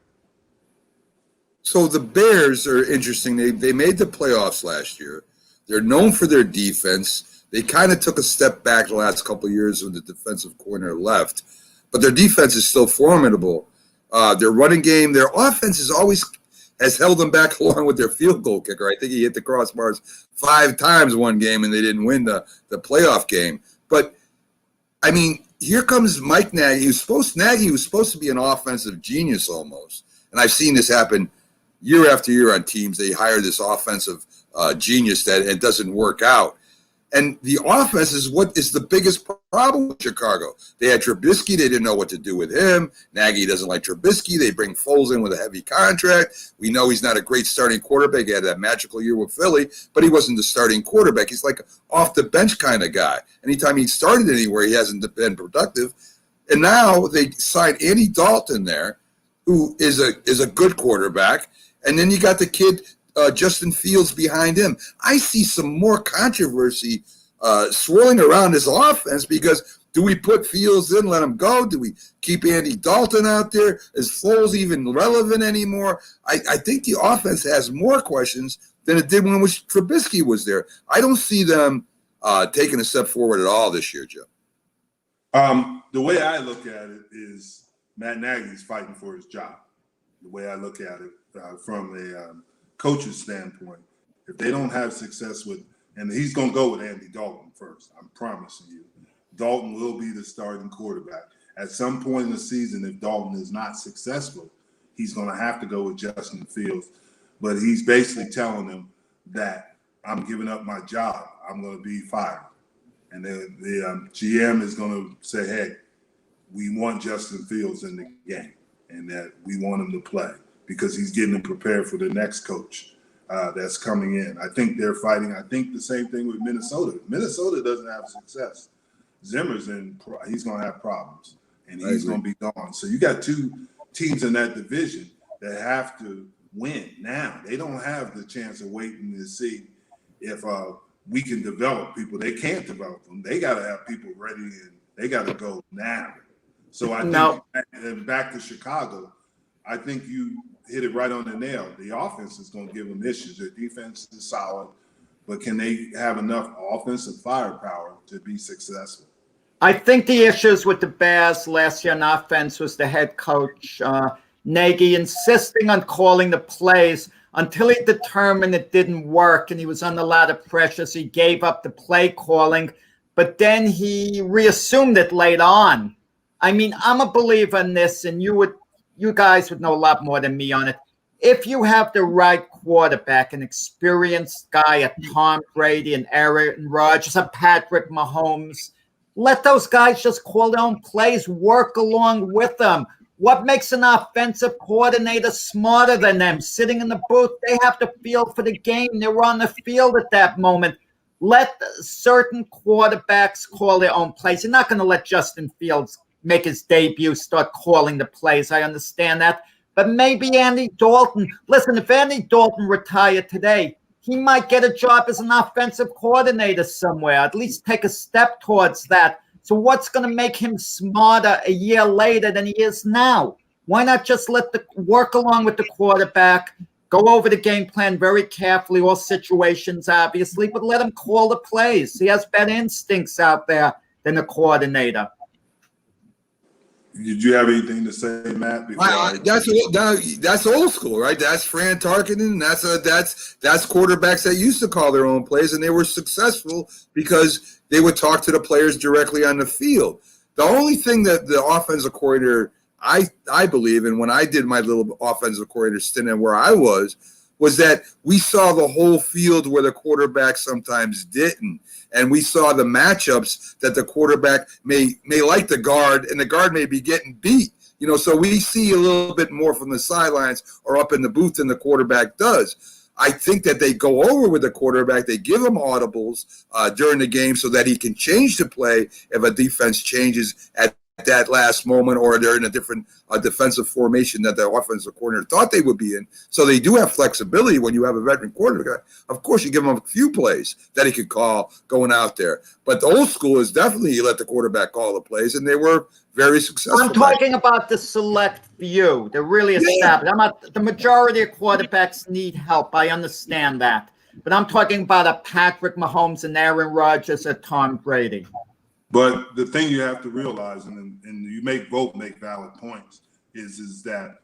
So the Bears are interesting. They made the playoffs last year. They're known for their defense. They kind of took a step back the last couple of years when the defensive coordinator left. but their defense is still formidable. Their running game, their offense has held them back along with their field goal kicker. I think he hit the crossbars 5 times one game and they didn't win the playoff game. But, I mean, here comes Mike Nagy. He was supposed to be an offensive genius almost. And I've seen this happen year after year on teams. They hire this offensive genius that it doesn't work out. And the offense is what is the biggest problem with Chicago. They had Trubisky. They didn't know what to do with him. Nagy doesn't like Trubisky. They bring Foles in with a heavy contract. We know he's not a great starting quarterback. He had that magical year with Philly, but he wasn't the starting quarterback. He's like off the bench kind of guy. Anytime he started anywhere, he hasn't been productive. And now they signed Andy Dalton there, who is a good quarterback. And then you got the kid Justin Fields behind him. I see some more controversy swirling around this offense because do we put Fields in, let him go? Do we keep Andy Dalton out there? Is Foles even relevant anymore? I think the offense has more questions than it did when Trubisky was there. I don't see them taking a step forward at all this year, Joe. The way I look at it is Matt Nagy's fighting for his job. The way I look at it from a coach's standpoint, if they don't have success with, and he's going to go with Andy Dalton first, I'm promising you. Dalton will be the starting quarterback. At some point in the season, if Dalton is not successful, he's going to have to go with Justin Fields. But he's basically telling them that I'm giving up my job. I'm going to be fired. And then the GM is going to say, hey, we want Justin Fields in the game and that we want him to play, because he's getting them prepared for the next coach that's coming in. I think they're fighting. I think the same thing with Minnesota. Minnesota doesn't have success. Zimmer's he's going to have problems, and he's going to be gone. So you got 2 teams in that division that have to win now. They don't have the chance of waiting to see if we can develop people. They can't develop them. They got to have people ready, and they got to go now. So I think back to Chicago, I think you hit it right on the nail. The offense is going to give them issues. Their defense is solid, but can they have enough offensive firepower to be successful? I think the issues with the Bears last year on offense was the head coach, Nagy, insisting on calling the plays until he determined it didn't work and he was under a lot of pressure, so he gave up the play calling, but then he reassumed it later on. I mean, I'm a believer in this, and you guys would know a lot more than me on it. If you have the right quarterback, an experienced guy, a Tom Brady, an Aaron Rodgers, a Patrick Mahomes, let those guys just call their own plays, work along with them. What makes an offensive coordinator smarter than them? Sitting in the booth, they have to feel for the game. They're on the field at that moment. Let certain quarterbacks call their own plays. You're not going to let Justin Fields make his debut, start calling the plays. I understand that. But maybe Andy Dalton. Listen, if Andy Dalton retired today, he might get a job as an offensive coordinator somewhere, at least take a step towards that. So what's going to make him smarter a year later than he is now? Why not just work along with the quarterback, go over the game plan very carefully, all situations, obviously, but let him call the plays. He has better instincts out there than the coordinator. Did you have anything to say, Matt? That's old school, right? That's Fran Tarkenton. That's quarterbacks that used to call their own plays, and they were successful because they would talk to the players directly on the field. The only thing that the offensive coordinator, I believe, and when I did my little offensive coordinator stint and where I was that we saw the whole field where the quarterback sometimes didn't. And we saw the matchups that the quarterback may like the guard, and the guard may be getting beat. So we see a little bit more from the sidelines or up in the booth than the quarterback does. I think that they go over with the quarterback. They give him audibles during the game so that he can change the play if a defense changes at that last moment, or they're in a different defensive formation that the offensive coordinator thought they would be in. So they do have flexibility when you have a veteran quarterback. Of course, you give him a few plays that he could call going out there. But the old school is definitely you let the quarterback call the plays, and they were very successful. I'm talking about the select few. They're really established. The majority of quarterbacks need help. I understand that. But I'm talking about a Patrick Mahomes and Aaron Rodgers or Tom Brady. But the thing you have to realize, and you make valid points, is that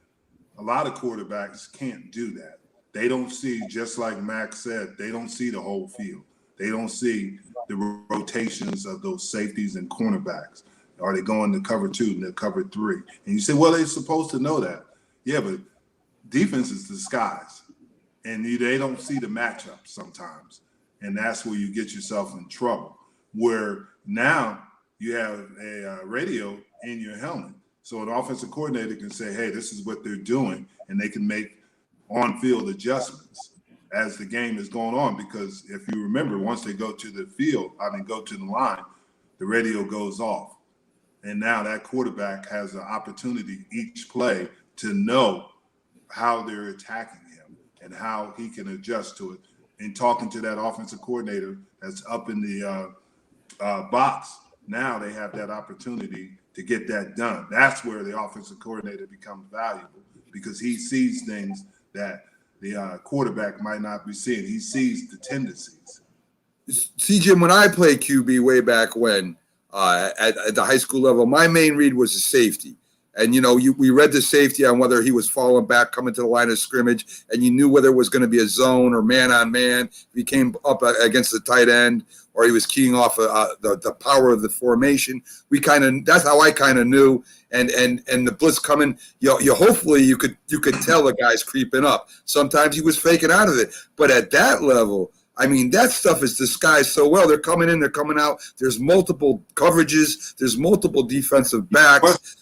a lot of quarterbacks can't do that. They don't see, just like Max said, they don't see the whole field. They don't see the rotations of those safeties and cornerbacks. Are they going to cover 2 and to cover 3? And you say, well, they're supposed to know that. Yeah, but defense is disguised, and they don't see the matchup sometimes. And that's where you get yourself in trouble, where now you have a radio in your helmet. So an offensive coordinator can say, hey, this is what they're doing, and they can make on-field adjustments as the game is going on. Because if you remember, once they go to the field, go to the line, the radio goes off. And now that quarterback has an opportunity each play to know how they're attacking him and how he can adjust to it. And talking to that offensive coordinator that's up in the box, now they have that opportunity to get that done. That's where the offensive coordinator becomes valuable, because he sees things that the quarterback might not be seeing. He sees the tendencies. See, Jim, when I played QB way back when, at the high school level, my main read was the safety. And, we read the safety on whether he was falling back, coming to the line of scrimmage, and you knew whether it was going to be a zone or man-on-man. If he came up against the tight end, or he was keying off the power of the formation. That's how I kind of knew. And the blitz coming, hopefully you could tell the guy's creeping up. Sometimes he was faking out of it. But at that level, that stuff is disguised so well. They're coming in, they're coming out. There's multiple coverages. There's multiple defensive backs.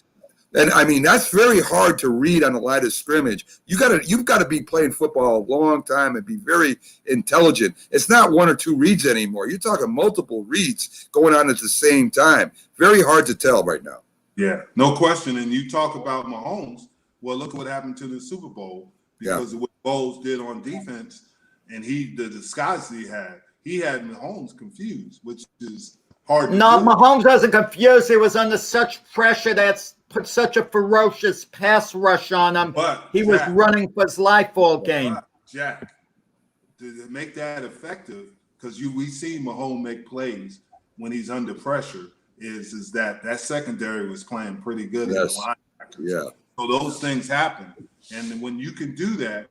And that's very hard to read on the line of scrimmage. You've got to be playing football a long time and be very intelligent. It's not 1 or 2 reads anymore. You're talking multiple reads going on at the same time. Very hard to tell right now. Yeah, no question. And you talk about Mahomes. Well, look what happened to the Super Bowl because of what Bowles did on defense, and the disguise he had Mahomes confused, which is hard. No, Mahomes wasn't confused. He was under such pressure that's put such a ferocious pass rush on him. He was running for his life all game. Jack, to make that effective, because we see Mahomes make plays when he's under pressure, is that secondary was playing pretty good. Yes. In the linebackers. Yeah. So those things happen. And when you can do that,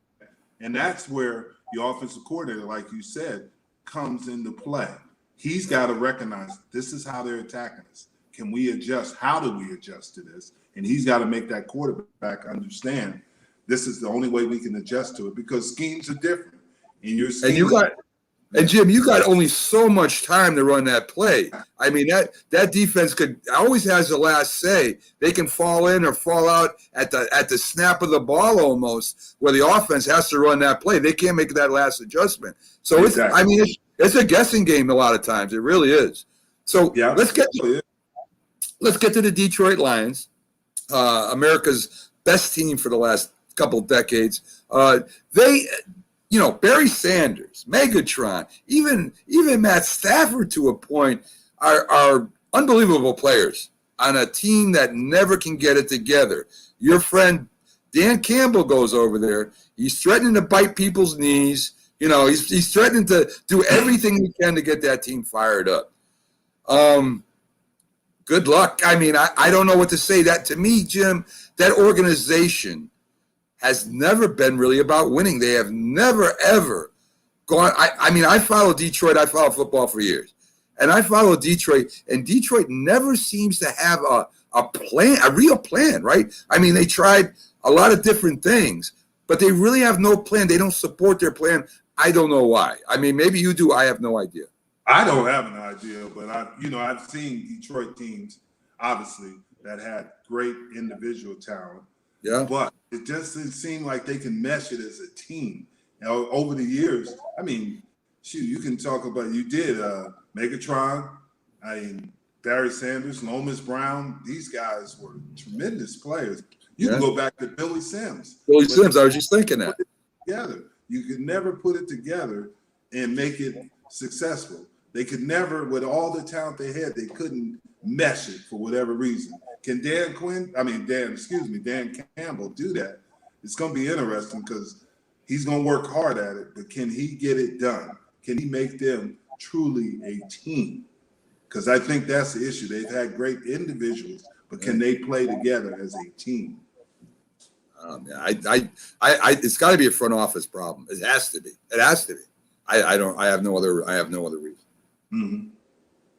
and that's where the offensive coordinator, like you said, comes into play. He's got to recognize this is how they're attacking us. Can we adjust? How do we adjust to this? And he's got to make that quarterback understand this is the only way we can adjust to it, because schemes are different. And Jim, you got only so much time to run that play. That defense always has the last say. They can fall in or fall out at the snap of the ball almost, where the offense has to run that play. They can't make that last adjustment. So it's a guessing game a lot of times. It really is. So let's get to the Detroit Lions, America's best team for the last couple decades. Barry Sanders, Megatron, even Matt Stafford to a point are unbelievable players on a team that never can get it together. Your friend Dan Campbell goes over there. He's threatening to bite people's knees. He's threatening to do everything he can to get that team fired up. Good luck. I don't know what to say. That, to me, Jim, that organization has never been really about winning. They have never, ever gone. I follow Detroit. I follow football for years. And I follow Detroit. And Detroit never seems to have a plan, a real plan, right? They tried a lot of different things, but they really have no plan. They don't support their plan. I don't know why. Maybe you do. I have no idea. I don't have an idea, but I've seen Detroit teams, obviously, that had great individual talent. Yeah. But it just didn't seem like they can mesh it as a team. Over the years, you can talk about, you did Megatron, Barry Sanders, Lomas Brown. These guys were tremendous players. You can go back to Billy Sims. I was just thinking that. Together. You could never put it together and make it successful. They could never, with all the talent they had, they couldn't mesh it for whatever reason. Can Dan Campbell do that? It's going to be interesting because he's going to work hard at it, but can he get it done? Can he make them truly a team? because I think that's the issue. They've had great individuals, but can they play together as a team? It's got to be a front office problem. It has to be. It has to be. I have no other reason. Mm-hmm.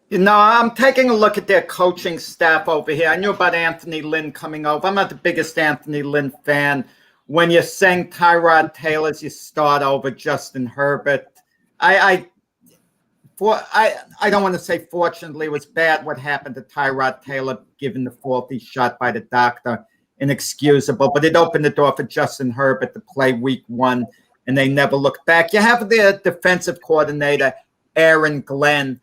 You know, I'm taking a look at their coaching staff over here. I knew about Anthony Lynn coming over. I'm not the biggest Anthony Lynn fan. When you're saying Tyrod Taylor's you start over Justin Herbert, I don't want to say fortunately it was bad what happened to Tyrod Taylor, given the faulty shot by the doctor, inexcusable, but it opened the door for Justin Herbert to play week 1, and they never looked back. You have their defensive coordinator, Aaron Glenn.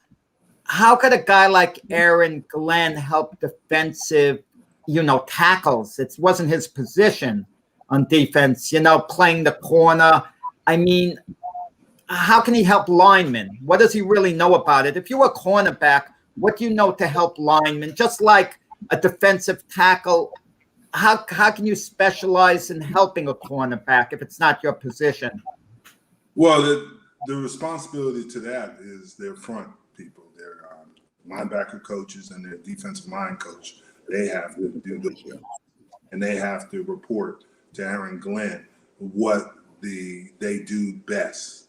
How could a guy like Aaron Glenn help defensive, tackles? It wasn't his position on defense, playing the corner. I mean, how can he help linemen? What does he really know about it? If you're a cornerback, what do you know to help linemen? Just like a defensive tackle, how can you specialize in helping a cornerback if it's not your position? Well, the responsibility to that is their front people, their linebacker coaches and their defensive line coach. They have to do the job, and they have to report to Aaron Glenn what they do best.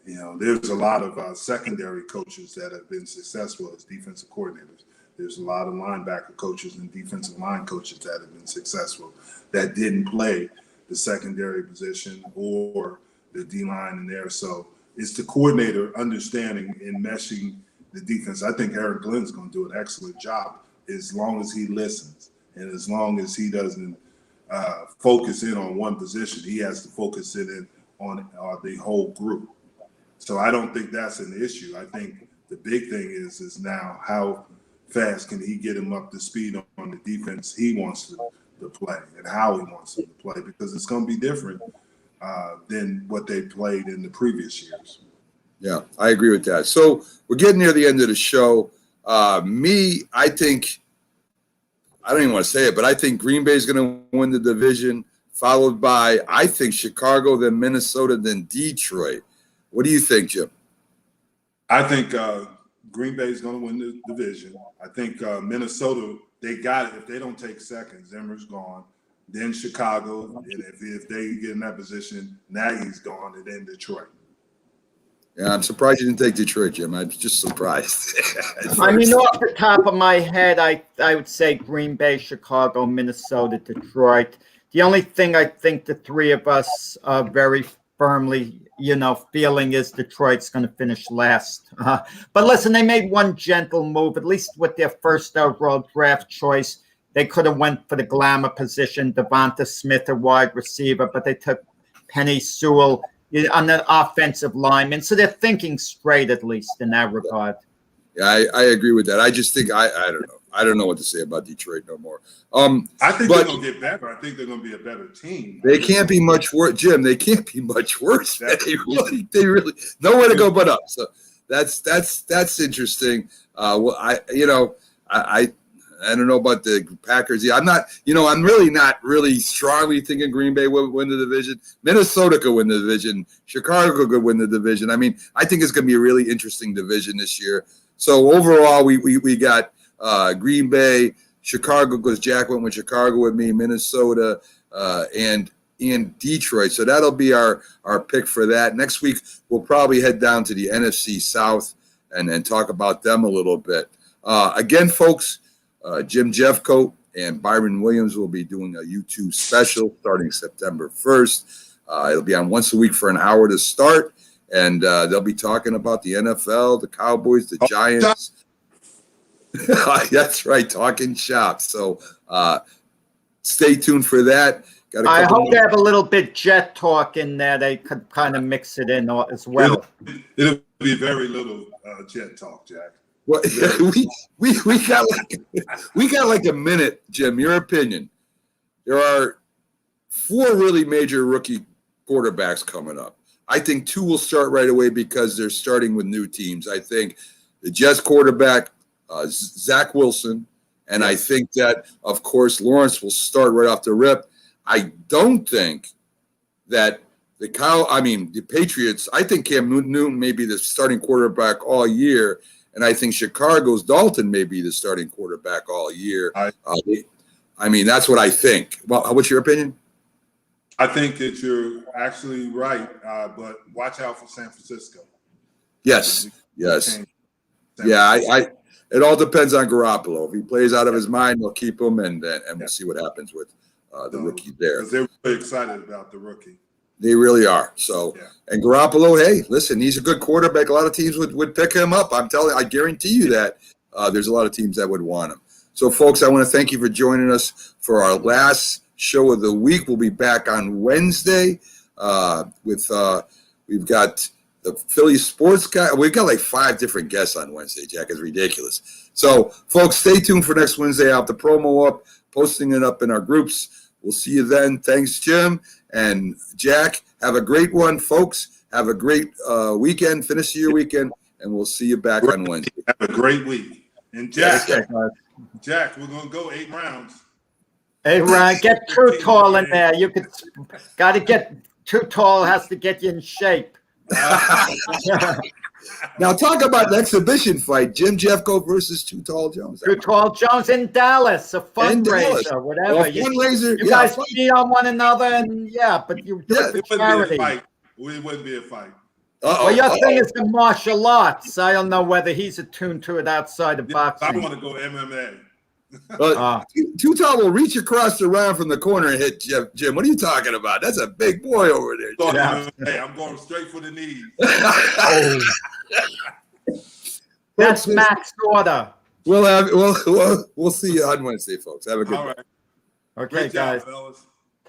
There's a lot of secondary coaches that have been successful as defensive coordinators. There's a lot of linebacker coaches and defensive line coaches that have been successful that didn't play the secondary position or the D-line in there. So it's the coordinator understanding and meshing the defense. I think Aaron Glenn's going to do an excellent job as long as he listens and as long as he doesn't focus in on one position. He has to focus in on the whole group. So I don't think that's an issue. I think the big thing is now how fast can he get him up to speed on the defense he wants to play and how he wants him to play, because it's going to be different than what they played in the previous years. Yeah, I agree with that. So we're getting near the end of the show. I think, I don't even want to say it, but I think Green Bay is going to win the division, followed by, I think, Chicago, then Minnesota, then Detroit. What do you think, Jim? I think Green Bay is going to win the division. I think Minnesota, they got it. If they don't take second, Zimmer's gone. Then Chicago, and if they get in that position, Nagy's gone, and then Detroit. Yeah, I'm surprised you didn't take Detroit, Jim. I'm just surprised. I mean, off the top of my head, I would say Green Bay, Chicago, Minnesota, Detroit. The only thing I think the three of us are very firmly, feeling is Detroit's going to finish last. But listen, they made one gentle move, at least with their first overall draft choice. They could have went for the glamour position, Devonta Smith, a wide receiver, but they took Penei Sewell on the offensive lineman. So they're thinking straight, at least in that regard. Yeah, I agree with that. I just think I don't know. I don't know what to say about Detroit no more. I think they're going to get better. I think they're going to be a better team. They can't be much worse, Jim. They can't be much worse. They really nowhere to go but up. So that's interesting. Well, I don't know about the Packers. Yeah, I'm really not strongly thinking Green Bay will win the division. Minnesota could win the division. Chicago could win the division. I mean, I think it's going to be a really interesting division this year. So overall, we got Green Bay, Chicago, because Jack went with Chicago with me, Minnesota, and Detroit. So that'll be our pick for that. Next week, we'll probably head down to the NFC South and talk about them a little bit. Again, folks, Jim Jeffcoat and Byron Williams will be doing a YouTube special starting September 1st. It'll be on once a week for an hour to start, and they'll be talking about the NFL, the Cowboys, the Giants. That's right, talking shop. So stay tuned for that. I hope they have a little bit Jet talk in there. They could kind of mix it in as well. It'll be very little Jet talk, Jack. Well, we got like a minute, Jim. Your opinion. There are 4 really major rookie quarterbacks coming up. I think 2 will start right away because they're starting with new teams. I think the Jets quarterback, Zach Wilson, and I think that, of course, Lawrence will start right off the rip. I don't think that the Patriots, I think Cam Newton may be the starting quarterback all year. And I think Chicago's Dalton may be the starting quarterback all year. I mean, that's what I think. Well, what's your opinion? I think that you're actually right, but watch out for San Francisco. Yes. Yeah, it all depends on Garoppolo. If he plays out of his mind, we'll keep him, and we'll see what happens with the rookie there. Because they're really excited about the rookie. They really are. So, and Garoppolo, hey, listen, he's a good quarterback. A lot of teams would pick him up. I guarantee you that there's a lot of teams that would want him. So, folks, I want to thank you for joining us for our last show of the week. We'll be back on Wednesday with we've got the Philly sports guy. We've got like 5 different guests on Wednesday, Jack. It's ridiculous. So, folks, stay tuned for next Wednesday. I'll have the promo up, posting it up in our groups. We'll see you then. Thanks, Jim. And Jack, have a great one, folks. Have a great weekend. Finish your weekend, and we'll see you back on Wednesday. Have a great week. And Jack, we're going to go 8 rounds. Hey, Ryan, get Too Tall in there. Got to get Too Tall. Has to get you in shape. Now talk about the exhibition fight, Jim Jeffco versus Too Tall Jones. Too Tall Jones in Dallas, a fundraiser, whatever. Well, fundraiser, you guys feed on one another, and but you do it for charity. It wouldn't be a fight. Well, your thing is the martial arts. I don't know whether he's attuned to it outside of boxing. I want to go MMA. Too Tall will reach across the round from the corner and hit Jim. What are you talking about? That's a big boy over there. Hey, I'm going straight for the knees. That's Max order. We'll see you on Wednesday, folks. Have a good one. Okay, guys. Fellas.